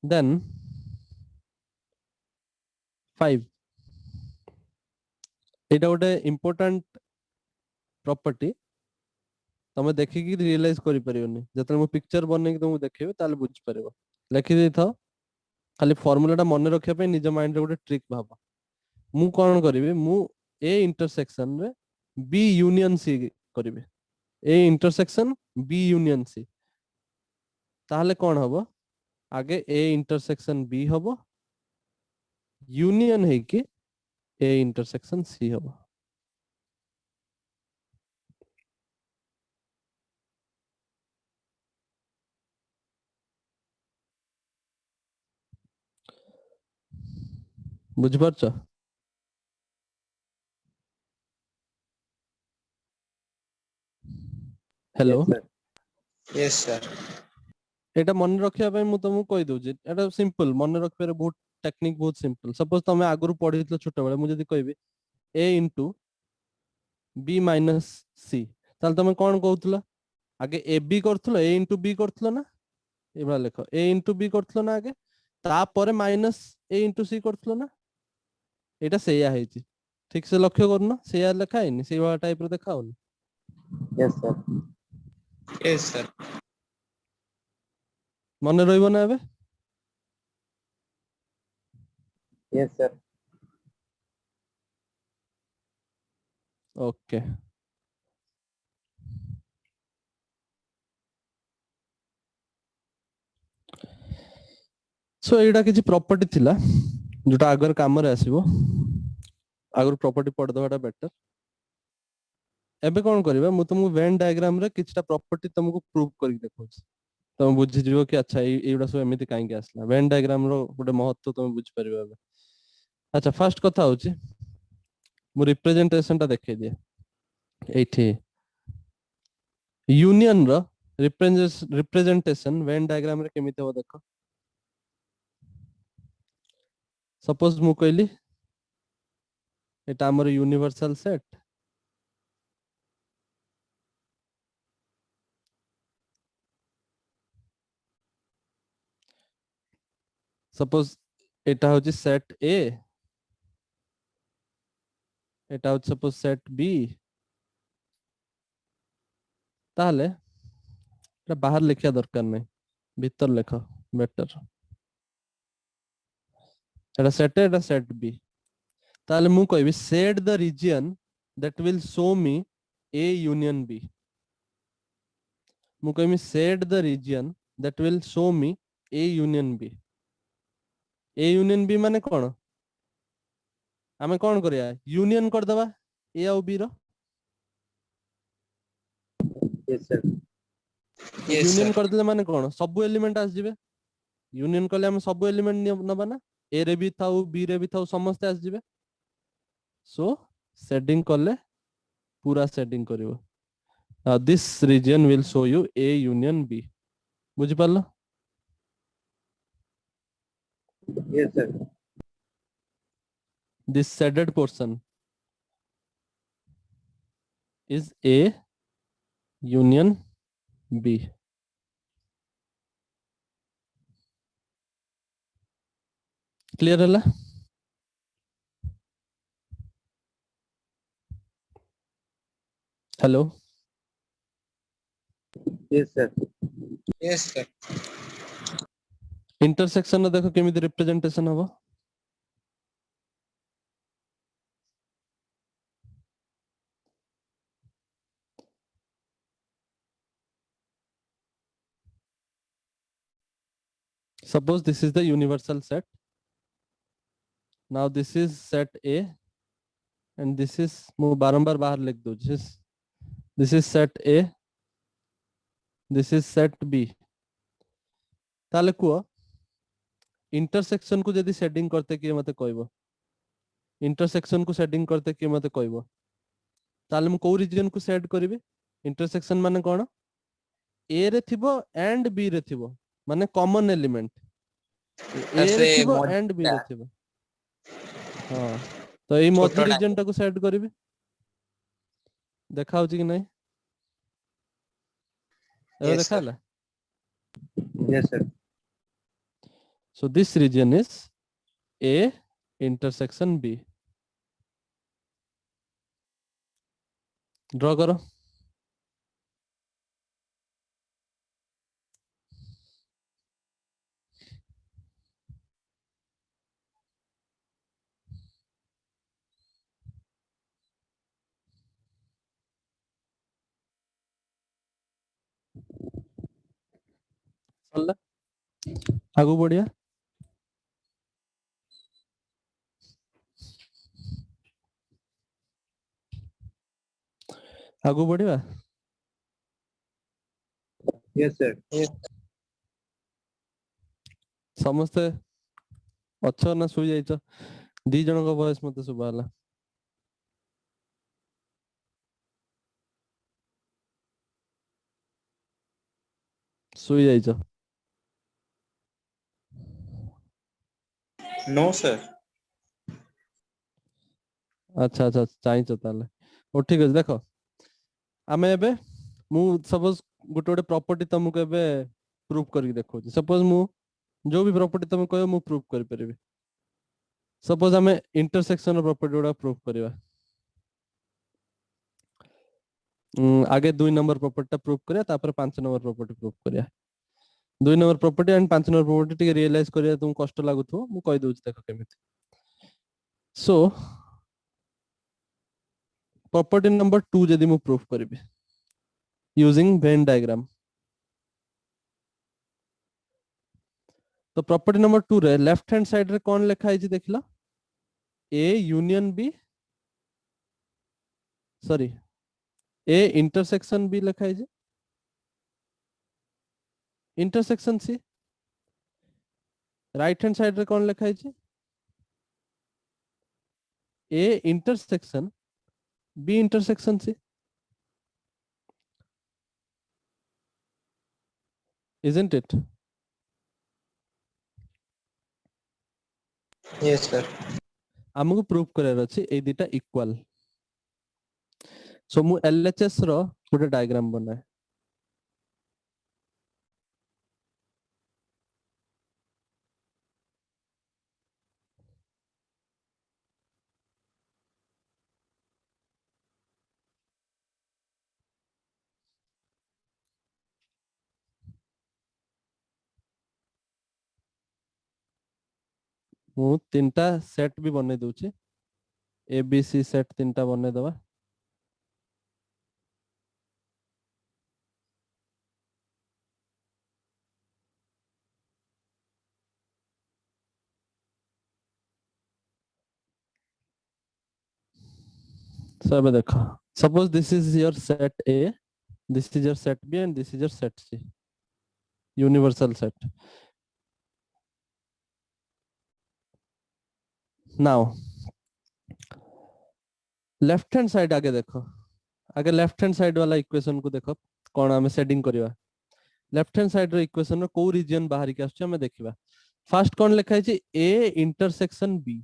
Then 5 एटा गोटे इंपोर्टेंट प्रॉपर्टी तमे देखिकी रियलाइज करि परियोनी जतले मु पिक्चर बनै कि तुम देखिबे ताले बुझ परिबो लिखि देई थाओ खाली फार्मूलाटा मन रखिया पे निज माइंड रे गोटे ट्रिक भाबो मु कोन करिवे मु ए इंटरसेक्शन रे बी यूनियन सी करिवे A intersection B union C ताहले कोन हबो आगे ए इंटरसेक्शन बी हबो यूनियन है कि ए इंटरसेक्शन सी हबो बुझ पारछ हेलो Yes, sir. Yes, sir. एटा मन रखिया पे मु तुमको कहि दउजी एटा सिंपल मन रखिया रे बहुत टेक्निक बहुत सिंपल सपोज तमे आगुरु पढितलो छोट बेले मु जदी कहबी a into b minus c ताल तमे कोन कहउतला आगे a b करथलो a into b करथलो ना एबा लेखो a into b करथलो ना आगे ता परे माइनस a into c करथलो ना एटा सेया हेची ठीक से लक्ष्य करनो सेया लेखा हैनी सेई वाला टाइप रो देखाउनी Yes, sir. Yes, sir. मन रहिबो ना एबे Yes, sir. ओके सो एटा किछि प्रॉपर्टी थिला जोटा अगर काम रे आसीबो अगर प्रॉपर्टी पढ़ दवाटा बेटर एबे कोन करबा मु तुमको वेन डायग्राम रे किछटा प्रॉपर्टी तुमको प्रूव करि देखौ तुम बुझि जिवो कि अच्छा एइडा सब एमिति काहे के आसला वेन डायग्राम रो गोटे महत्व तुम बुझ परिबो एबे अच्छा फर्स्ट कथा होची मु रिप्रेजेंटेशन ता देखै दिए एठी यूनियन रो रिप्रेजेंटेशन वेन डायग्राम रे केमिति हो देखो सपोज मु कहली एटा हमर यूनिवर्सल सेट सपोज एटा होची सेट ए एटा होची सपोज सेट बी ताहले एटा बाहर लिखिया दरकार नै भीतर लेख बेटर एटा सेट बी ताहले मु कहबी set the region that will show me A union B मु कहबी set the region that will show me A union B A union B माने कोन आमे कोन करिया यूनियन कर दबा ए और बी रो Yes, sir. Yes, union sir. कर देले माने कोन सब एलिमेंट आस जिवे यूनियन करले हम सब एलिमेंट नबा ना ए रे भी थाउ बी रे भी थाउ समस्त आस जिवे सो सेटिंग करले पूरा सेटिंग करिवो this region will show you A union B बुझि पारलो Yes, sir. this shaded portion is A union B clear हला hello Yes, sir. Yes, sir. Intersection देखो केमिति रिप्रेजेंटेशन हबो suppose this is the universal set now this is set A and this is मु बारंबार बाहर लिख दो this is set A This is set B. ताले कुआ इंटरसेक्शन को जदी सेटिंग करते किए मते कहबो इंटरसेक्शन को सेटिंग करते किए मते कहबो ताले मु को रीजन को सेट करिवे इंटरसेक्शन माने कोन ए रे थिबो एंड बी रे थिबो माने कॉमन एलिमेंट ए रे से थिबो एंड बी रे थिबो हां तो एई मध्य छोटटा। रीजन टा को सेट करिवे देखा होची कि नहीं एबे Yes, देखा sir. ला Yes, sir. so this region is A intersection B draw करो सरला आगु बढ़िया आगु बढ़िया Yes, sir. समस्ते अच्छा ना सुई जाइछ दी जन को वॉइस मते सुबा हला सुई जाइछ No, sir. अच्छा अच्छा चाहिछ ताले ओ ठीक अछि देखो आमे एबे मु सपोज गोटे गोटे प्रॉपर्टी तुमको एबे प्रूफ करके देखो सपोज मु जो भी प्रॉपर्टी तुम कहो मु प्रूफ कर परबे सपोज हमें इंटरसेक्शन प्रॉपर्टी गुडा प्रूफ करबा आगे 2 नंबर प्रॉपर्टी प्रूफ करिया तापर 5 नंबर प्रॉपर्टी प्रूफ करिया 2 number property and 5 number property टिके रियलाइज करिया तुम कष्ट लागुथो मु कहि दोछ देखो केमिति सो प्रॉपर्टी नंबर 2 जदी मु प्रूफ करबी यूजिंग वेन डायग्राम तो प्रॉपर्टी नंबर 2 रे लेफ्ट हैंड साइड रे कोन लिखा है जी देखला A union B sorry A intersection B लिखा है जी intersection C right hand side रे कोन लिखा है जी A intersection B intersection C isn't it Yes, sir. हमको प्रूफ करार अछि ए दिटा इक्वल सो मु एलएचएस रो गोटे डायग्राम बनाए मु तीनटा सेट भी बने दोछि ए बी सी सेट तीनटा बने दवा सो अब देखो suppose this is your set A this is your set B and this is your set C universal set now left hand side आगे देखो आगे लेफ्ट हैंड साइड वाला इक्वेशन को देखो कोन हमें सेटिंग करबा लेफ्ट हैंड साइड रो equation रो को reason बाहर के आछे हमें देखिबा फर्स्ट कोन लिखा है ए इंटरसेक्शन बी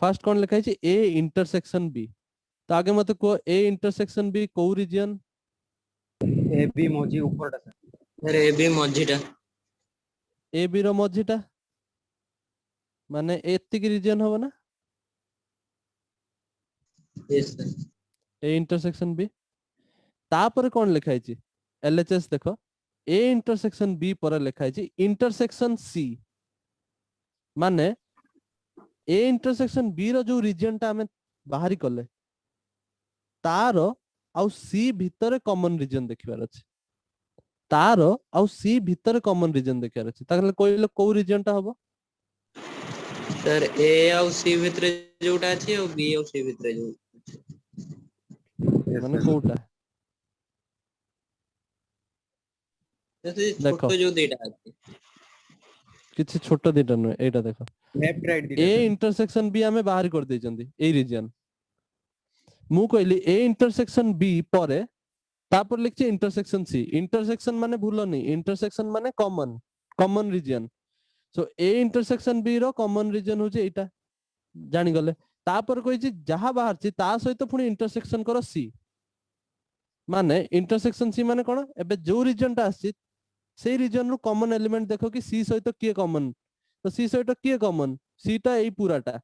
फर्स्ट कोन लिखा है ए इंटरसेक्शन बी तो आगे मते को ए इंटरसेक्शन बी को रीजन ए बी मझी ऊपरटा सर Sir, A B मझीटा। ए बी रो मझीटा माने एत्तिक रीजन हो ना Yes, sir. A intersection B तापर कोन लिखा है एलएचएस देखो ए इंटरसेक्शन बी पर लिखा है इंटरसेक्शन सी माने ए इंटरसेक्शन बी रो जो रीजन टा हमें बाहरी करले तारो आउ सी भितर कॉमन रीजन देखिबार अछि तारो आउ सी भितर कॉमन रीजन देखिबार अछि ताकले कोइले को रीजन टा हबो Sir, A ଆଉ C ଭିତରେ ଯୋଉଟା ଅଛି ଆଉ B ଆଉ C ଭିତରେ ଯୋଉ माने कोउटा जैसे देखो छोटो जो दिटा अछि किछि छोट दिटा नुहे एटा देखो left right A intersection B आमे बाहर कर देइचंदी ए रीजन मु कहली ए इंटरसेक्शन बी परे तापर लिखछि इंटरसेक्शन सी इंटरसेक्शन माने भूलनी इंटरसेक्शन माने common common region so A intersection B रो कॉमन रीजन होजे एटा जानि गले तापर कहिछि जहा बाहर छि ता सहित पुनी इंटरसेक्शन करो सी माने इंटरसेक्शन सी माने कोन एबे जो रीजन ता आछि सेई रीजन रो कॉमन एलिमेंट देखो कि सी सहित किए कॉमन तो सी सहित किए कॉमन सी टा एई पूराटा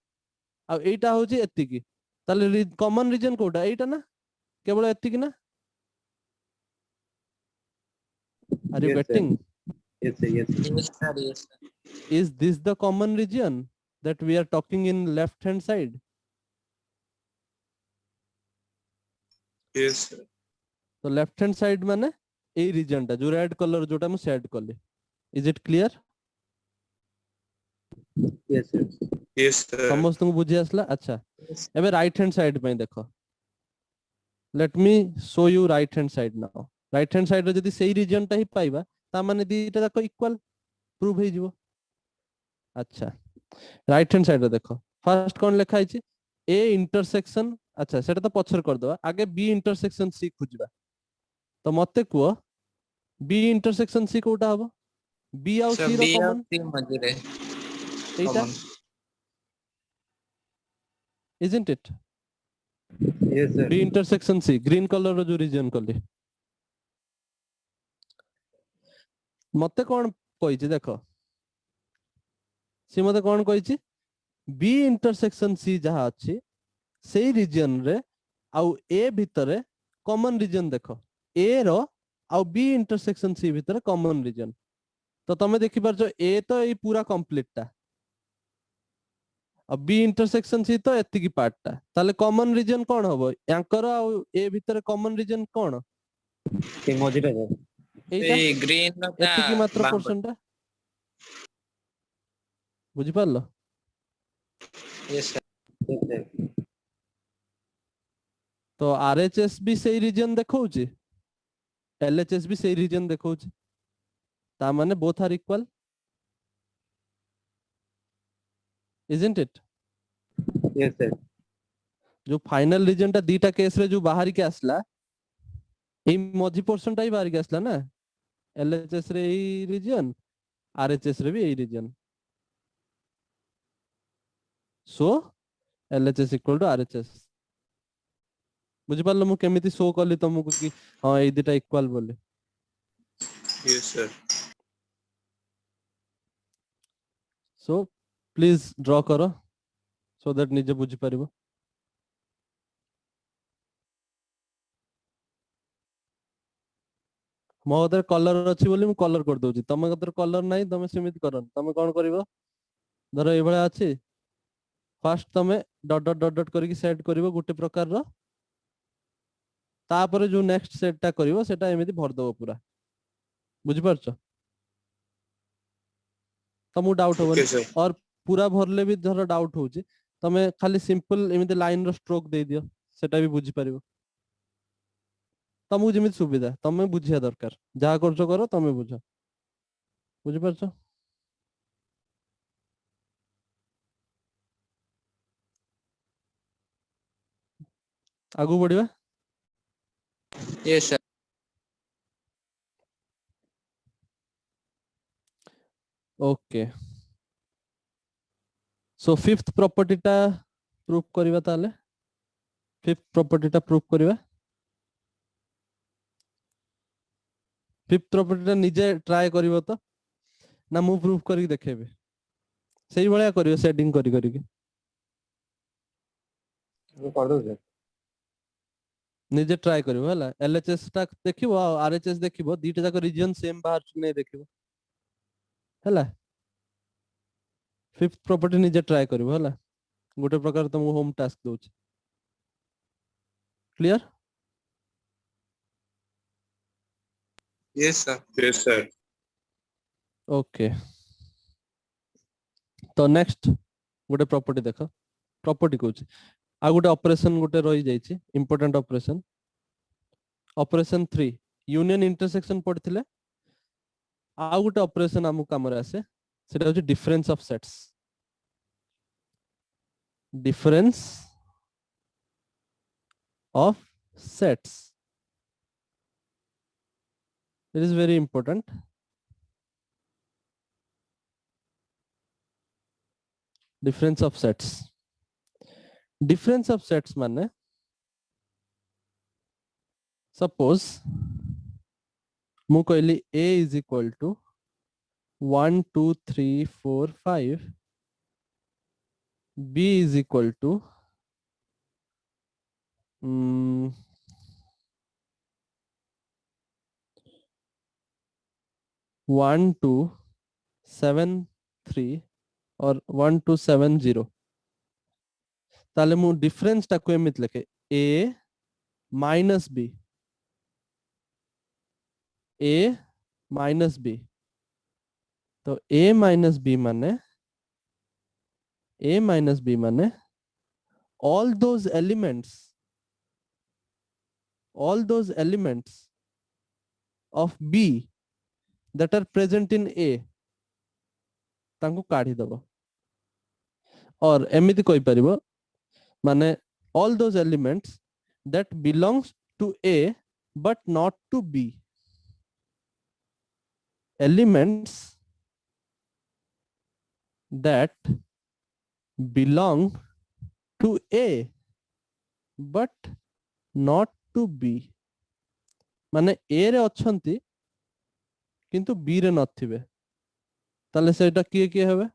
आ एटा होछि एतिकी ताले कॉमन रीजन कोटा एटा ना केवल एतिकी ना are you Yes, sir. Getting Yes, sir. Yes, sir. yes sir yes sir is this the common region that we are talking in left hand side yes sir तो left hand side माने ए reason टा जो red colour जोटा मु set करली is it clear Yes, sir. yes sir समस्त को बुझी आसला अच्छा yes एबे राइट हैंड साइड पे देखो let me show you right hand side now right hand side रे जदी सेही रीजन टा ही पाइबा ता माने दीटा जाको इक्वल प्रूव हे जिवो अच्छा राइट हैंड साइड रे देखो फर्स्ट कोन लिखा हिची ए इंटरसेक्शन अच्छा सेटा तो पछर कर दवा आगे बी इंटरसेक्शन सी खुजबा तो मते को बी इंटरसेक्शन सी कोटा हबो बी आउ सी रो common C मजरे Etah isn't it Yes, sir. b intersection c green color रो जो रीजन कली मते कोन कहिछि देखो सी मते कोन कहिछि b intersection c जहा अछि सेही रीजन रे आउ ए भितरे कॉमन रीजन देखो ए रो आउ बी इंटरसेक्शन सी भितरे कॉमन रीजन तो तमे देखि परछो ए तो ए पूरा कंप्लीट ता अब बी इंटरसेक्शन सी तो एतिकी पार्ट ता ताले कॉमन रीजन कोन हबो यांकर आउ ए भितरे कॉमन रीजन कोन के मजिटा sir. एटा ए ग्रीन एतिकी मात्र पोर्शन ता बुझि पारलो yes sir Yes, sir. तो आरएचएस भी सेही रीजन देखौची एलएचएस भी सेही रीजन देखौची ता माने both are equal isn't it Yes, sir. जो फाइनल रीजन टा दीटा केस रे जो बाहर के आसला ए मझी पोर्शन टा ही बाहर के आसला ना एलएचएस रे ई रीजन आरएचएस रे भी A region so LHS equal to RHS बुझि पारलो मु केमिति शो करली तुमको कि हां ए दीटा इक्वल बोले yes sir so please draw करो सो दैट निजे बुझि परिबो मो कतर कलर अछि बोली मु कलर कर दोची तमे कतर कलर नाही तमे सिमित करन तमे कोन करिवो धर ए भला अछि फर्स्ट तमे डॉट डॉट डॉट डॉट करके सेट करिवो गुटे प्रकार रो तापर जो नेक्स्ट सेट टा करिवो सेटा एमिति भर दबो पूरा बुझि परछो तमु डाउट okay होबनी sir और पूरा भरले भी धर डाउट होउची तमे खाली सिंपल एमिति लाइन रो स्ट्रोक दे दियो सेटा भी बुझि परिवो तमु जेमिति सुविधा तमे बुझिया दरकार जा करछो करो तमे बुझो बुझि परछो आगु बढ़िबा yes sir okay so fifth property टा प्रूफ करिबा ताले फिफ्थ प्रॉपर्टी टा प्रूफ करिबा फिफ्थ प्रॉपर्टी टा निजे ट्राई करिवो तो ना मु प्रूफ करी देखेबे सेही भलिया करियो सेटिंग करी करी के कर दो sir. निजे ट्राई करिवो हला एलएचएस टा देखिवो आ आरएचएस देखिवो दीटा जाक रीजन सेम बाहर नै देखिवो हला फिफ्थ प्रॉपर्टी निजे ट्राई करिवो हला गोटे प्रकार तुमको होम टास्क दोछ क्लियर yes sir ओके तो नेक्स्ट गोटे प्रॉपर्टी देखो प्रॉपर्टी कहूची आ गोटे ऑपरेशन गोटे रही जाइछि इंपोर्टेंट ऑपरेशन 3 यूनियन इंटरसेक्शन पढ़थिले आउ गोटे ऑपरेशन हमु काम रे आसे सेटा होची difference of sets difference of sets. It is very important. Difference of sets. Difference of sets माने suppose मु कहली A is equal to 1 2 3 4 5 B is equal to 1 2 7 3 और 1 2 7 0 ताले मु डिफरेंस टा को एमित लिखे A minus B A minus B तो A minus B माने all those elements of B that are present in A तांको काढ़ी दबो और एमिति कोई परिबो माने all those elements that belongs to A but not to B elements that belong to A but not to B माने A रे अछंती किंतु B रे नथिबे ताले सेटा किए किए हेबे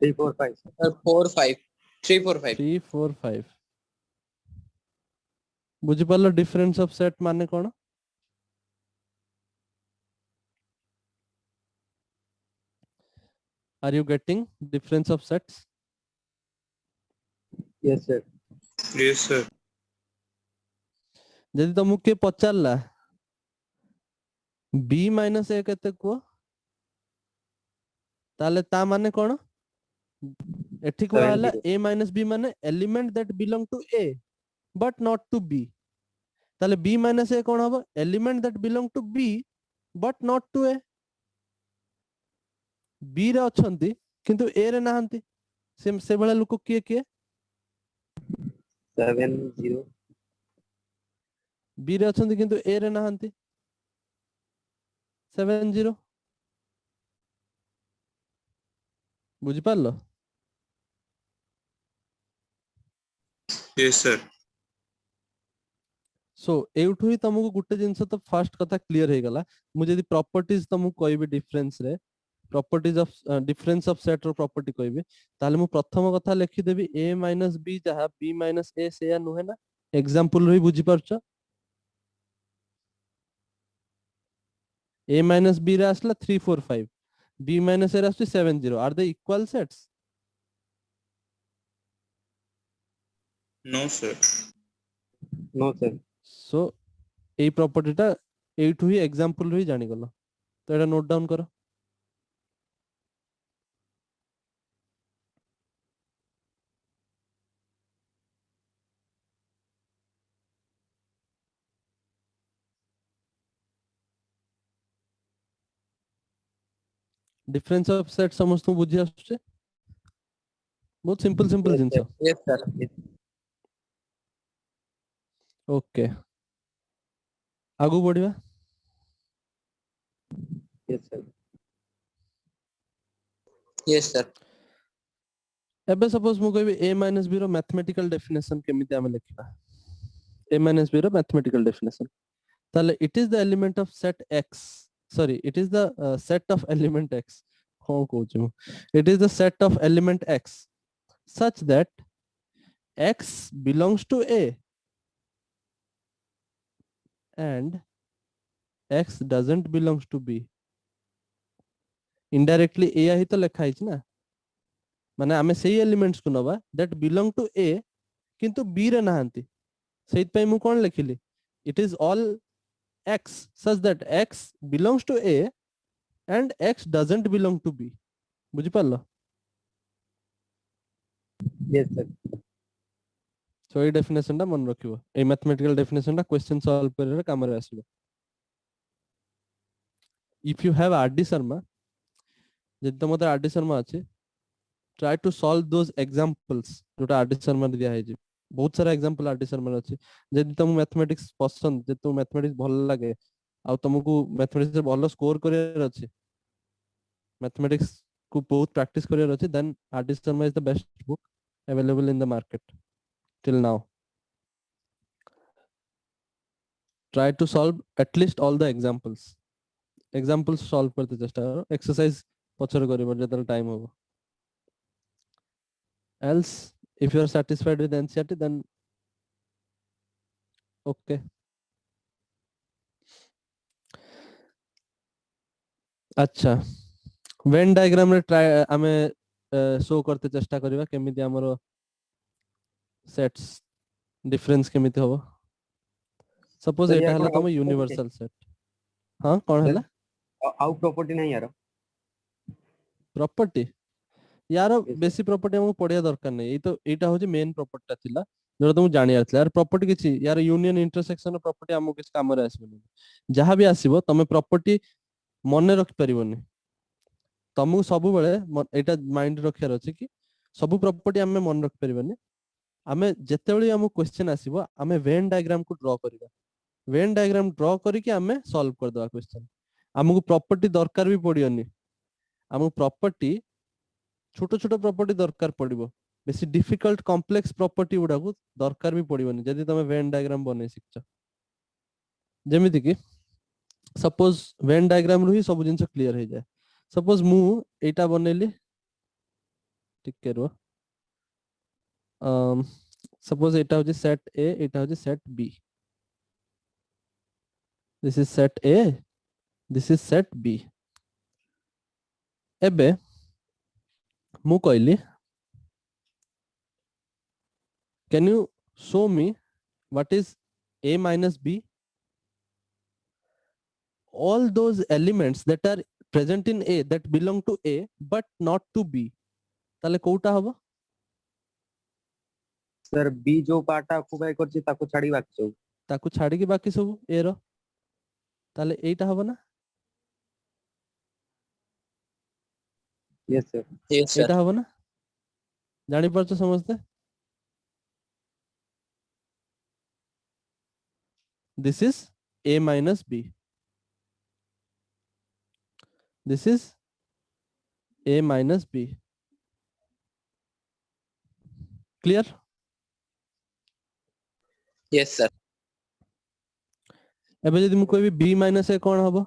3 4 5 सर 4 5 3 4 5 3 4 5 बुझी पालो डिफरेंस ऑफ सेट माने कोन are you getting difference of sets yes sir yes sir जदि तुमको के पचारला B minus A केते को ताले ता माने कोन एठी को आला A minus B माने element that belong to A but not to B ताले B minus A कोन हबो element that belong to B but not to A B रे अछंती किंतु A रे नाहंती से बेला लोक किए किए 7 0 B रे अछंती किंतु A रे नाहंती 7 0 बुझी पारलो यस सर सो एउठु ही तुमको गुटे जिंस तो फर्स्ट कथा क्लियर हे गला मु जदी प्रॉपर्टीज तुमको कहबी डिफरेंस रे properties of difference of set रो प्रॉपर्टी कहबी ताले मु प्रथम कथा लिखि देबी A minus B जहा B minus A से या नुहे ना एग्जांपल रे बुझी परछ A minus B रे आसला 3 4 5 B minus A रे आसला 7 0 are they equal sets no sir no sir so ए प्रॉपर्टी टा एठु ही एग्जांपल रे जानि गलो तो एटा नोट डाउन करो डिफरेंस ऑफ सेट समस्त बुझी आछे बहुत सिंपल सिंपल जिंस यस सर ओके आगु बढ़िया yes sir यस सर एबे सपोज मु कहबी A minus B रो मैथमेटिकल डेफिनेशन केमिति आमे लिखबा A minus B रो मैथमेटिकल डेफिनेशन ताले it is the element of set X sorry it is the set of element X को कहू it is the set of element X such that X belongs to A and X doesn't belongs to B indirectly A ही तो लिखा है ना माने आमे सेही elements को नबा that belong to A किंतु B रे नाहंती सेहित पई मु कोन लिखिली it is all X such that X belongs to A and X doesn't belong to B बुझी पारलो yes sir so a definition टा मन रखिबो ए मैथमेटिकल डेफिनेशन टा क्वेश्चन सॉल्व करे काम रे आसीबो if you have RD Sharma, जदि तुम RD Sharma अच्छे, try to solve those examples जोटा RD Sharma दिया है जी, बहुत सारा एग्जांपल RD Sharma अच्छे, जदि तुम मैथमेटिक्स पसंद, जदि तुम मैथमेटिक्स भल लगे, आ तुमको मैथमेटिक्स से भल स्कोर करियर अच्छे, मैथमेटिक्स को बहुत प्रैक्टिस करियर अच्छे, then RD Sharma is the best book available in the market till now. Try to solve at least all the examples. Examples solve करते चेष्टा करो, exercise पछरे करिवर जतल टाइम हो. Else, if you are satisfied with NCERT, then okay. अच्छा, Venn diagram रे try आमे show करते चेष्टा करिवा केमिति हमरो सेट्स डिफरेंस केमिति होबो. सपोज सर एटा यार हला कोन तम यूनिवर्सल सेट. हां कोन हला आउ प्रॉपर्टी नहीं यार प्रॉपर्टी यार Yes, sir. बेसी प्रॉपर्टी हमको पढ़िया दरकार नहीं. एटा होची मेन प्रॉपर्टी थिला जोटा तुम जानि आरथिला. यार प्रॉपर्टी किछि यार यूनियन इंटरसेक्शन प्रॉपर्टी हमको किछ काम रे आसीबो. जहां भी आसीबो तमे प्रॉपर्टी मने रख परिबोनी. तुमको सब बेले एटा माइंड रखियार अछि कि सब प्रॉपर्टी हमें मन रख परिबोनी. आमे जेतेबेले हमको क्वेश्चन आसीबो आमे वेन डायग्राम को ड्रॉ करिबा. वेन डायग्राम ड्रॉ करिके आमे सॉल्व कर दवा क्वेश्चन. हमको प्रॉपर्टी दरकार भी पड़ियोनी. हमको प्रॉपर्टी छोट छोट प्रॉपर्टी दरकार पड़िबो. बेसी डिफिकल्ट कॉम्प्लेक्स प्रॉपर्टी गुडा को दरकार भी पड़िबोनी जदि तमे वेन डायग्राम बनै सिखछ. जेमिति कि सपोज वेन डायग्राम रु ही सब जिंस क्लियर हो जाए. सपोज मु एटा बनेली टिके रो सपोज एटा होची सेट ए, एटा होची set B. This is set A, this is set B. एबे मु कहली can you show me what is a minus b? All those elements that are present in a that belong to a but not to b. ताले कोउटा हबो? Sir B जो part occupy करछि ताको छाडी बाकी सब ताकू छाड़ी के बाकी सब ए रो. ताले एटा हबो ना? यस सर यस सर एटा हबो ना? जानि परछ समझते? This is a minus b. This is a minus b. Clear? Yes sir एबे जदि मु कहबी b minus a कोन हबो?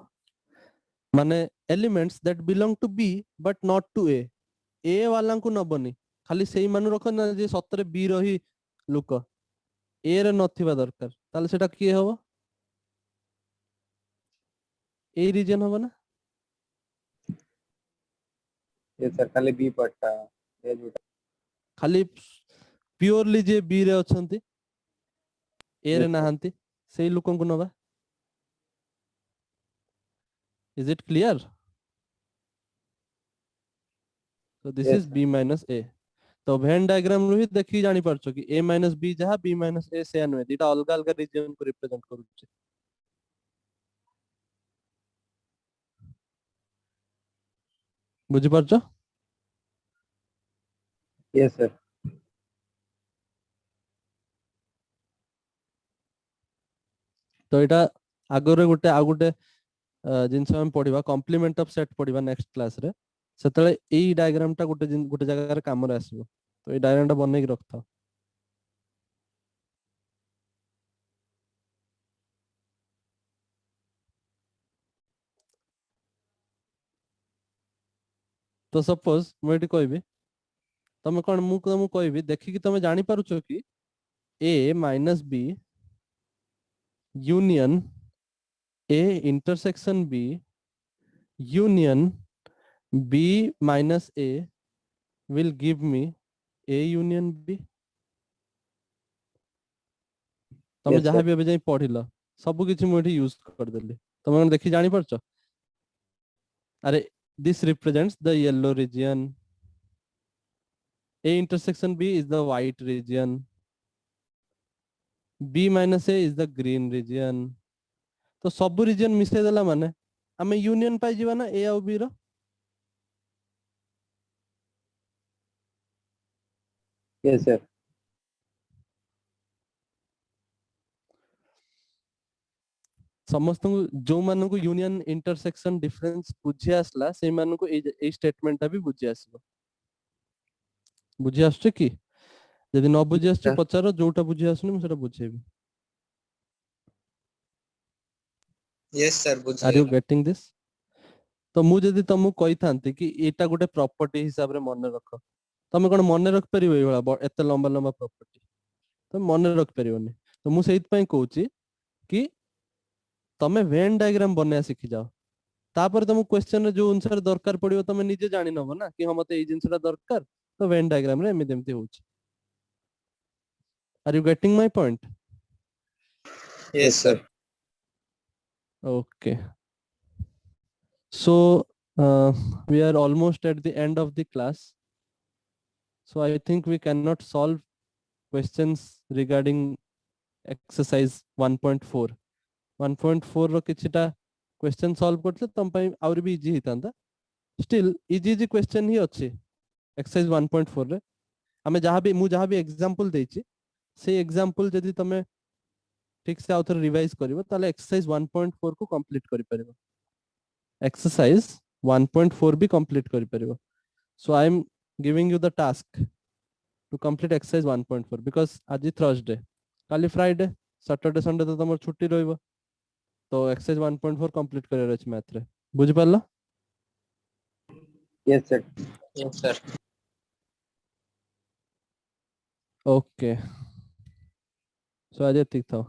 माने elements that belong to b but not to a. a वाला को नबनी. खाली सेही मानु रख ना जे सतरे b रही लुक a रे नथिबा दरकार. ताले सेटा की हबो? ए रीजन हबो ना? यस सर खाली बी पार्ट ए जो खाली प्योरली जे बी रे अछंती ए रे Yes, sir. नाहंती सेही लोकन को नबा. Is it clear? So this Yes, is b minus a. तो वेन डायग्राम रु ही देखि जानि परछो कि a minus b जहा b minus a से अनवे दिटा अलग अलग रीजन को रिप्रेजेंट करूचे. बुझि परछो? यस सर तो एटा आगरे गुटे आ गुटे जिंस हम पढिबा कॉम्प्लीमेंट ऑफ सेट पढिबा नेक्स्ट क्लास रे. सेतले एई डायग्राम टा गुटे जगह रे काम रे आसीबो. तो एई डायग्राम टा बनै के रखता. तो सपोज मु एटी कहबी तमे कोन मु कहबी देखि कि तमे जानि पारुछो कि a minus b union a intersection b union b minus a will give me a union b. तमे Yes, जहां sir. भी अबे जाई पढिलो सब किछि मु एठी यूज कर देली. तमे देखि जानि परछो? अरे this represents the yellow region. A intersection B is the white region. B minus A is the green region. तो सब रीजन मिसे देला माने आमे यूनियन पाई जीवा ना ए आउ बी रो यस सर समस्त जो मान को यूनियन इंटरसेक्शन डिफरेंस बुझी आसला से मान को ए स्टेटमेंट टा भी बुझी आसबो बुझी आछे कि यदि न बुझी आछे Sir. पचारो जोटा बुझी आसुनी मु सेटा बुझेबी यस सर आर यू बुझिगला गेटिंग दिस तो मु जदि तुमको कहि थांती कि एटा गोटे प्रॉपर्टी हिसाब रे मन रख तमे कोन मन रख परिबो ए वाला एते लंबा लंबा प्रॉपर्टी तो मन रख परिबोनी तो मु सेहित पई कहूची कि तमे वेन डायग्राम बने सिखि जाओ तापर तुम क्वेश्चन रे जो अनुसार दरकार पड़िबो तमे निजे जानि नबो ना कि हम मते ए जिंसटा दरकार तो वेन डायग्राम रे एमि देमति होउची are you getting my point yes sir okay so we are almost at the end of the class so I think we cannot solve questions regarding exercise 1.4 1.4 row किछटा question solve करते तम पई और भी easy हितांता still easy question ही अछि exercise 1.4 रे हमें जहां भी एग्जांपल देछि से एग्जांपल यदि तमे ठीक से आउथर रिवाइज करिवो ताले एक्सरसाइज 1.4 को कंप्लीट करि परिबो एक्सरसाइज 1.4 भी कंप्लीट करि परिबो so I am giving you the task to complete exercise 1.4 because आज थर्सडे काली फ्राइडे सैटरडे संडे तो तमर छुट्टी रहइबो तो एक्सरसाइज 1.4 कंप्लीट करियर अछि मैथ रे बुझि पारला yes sir yes sir okay so आज ठीक था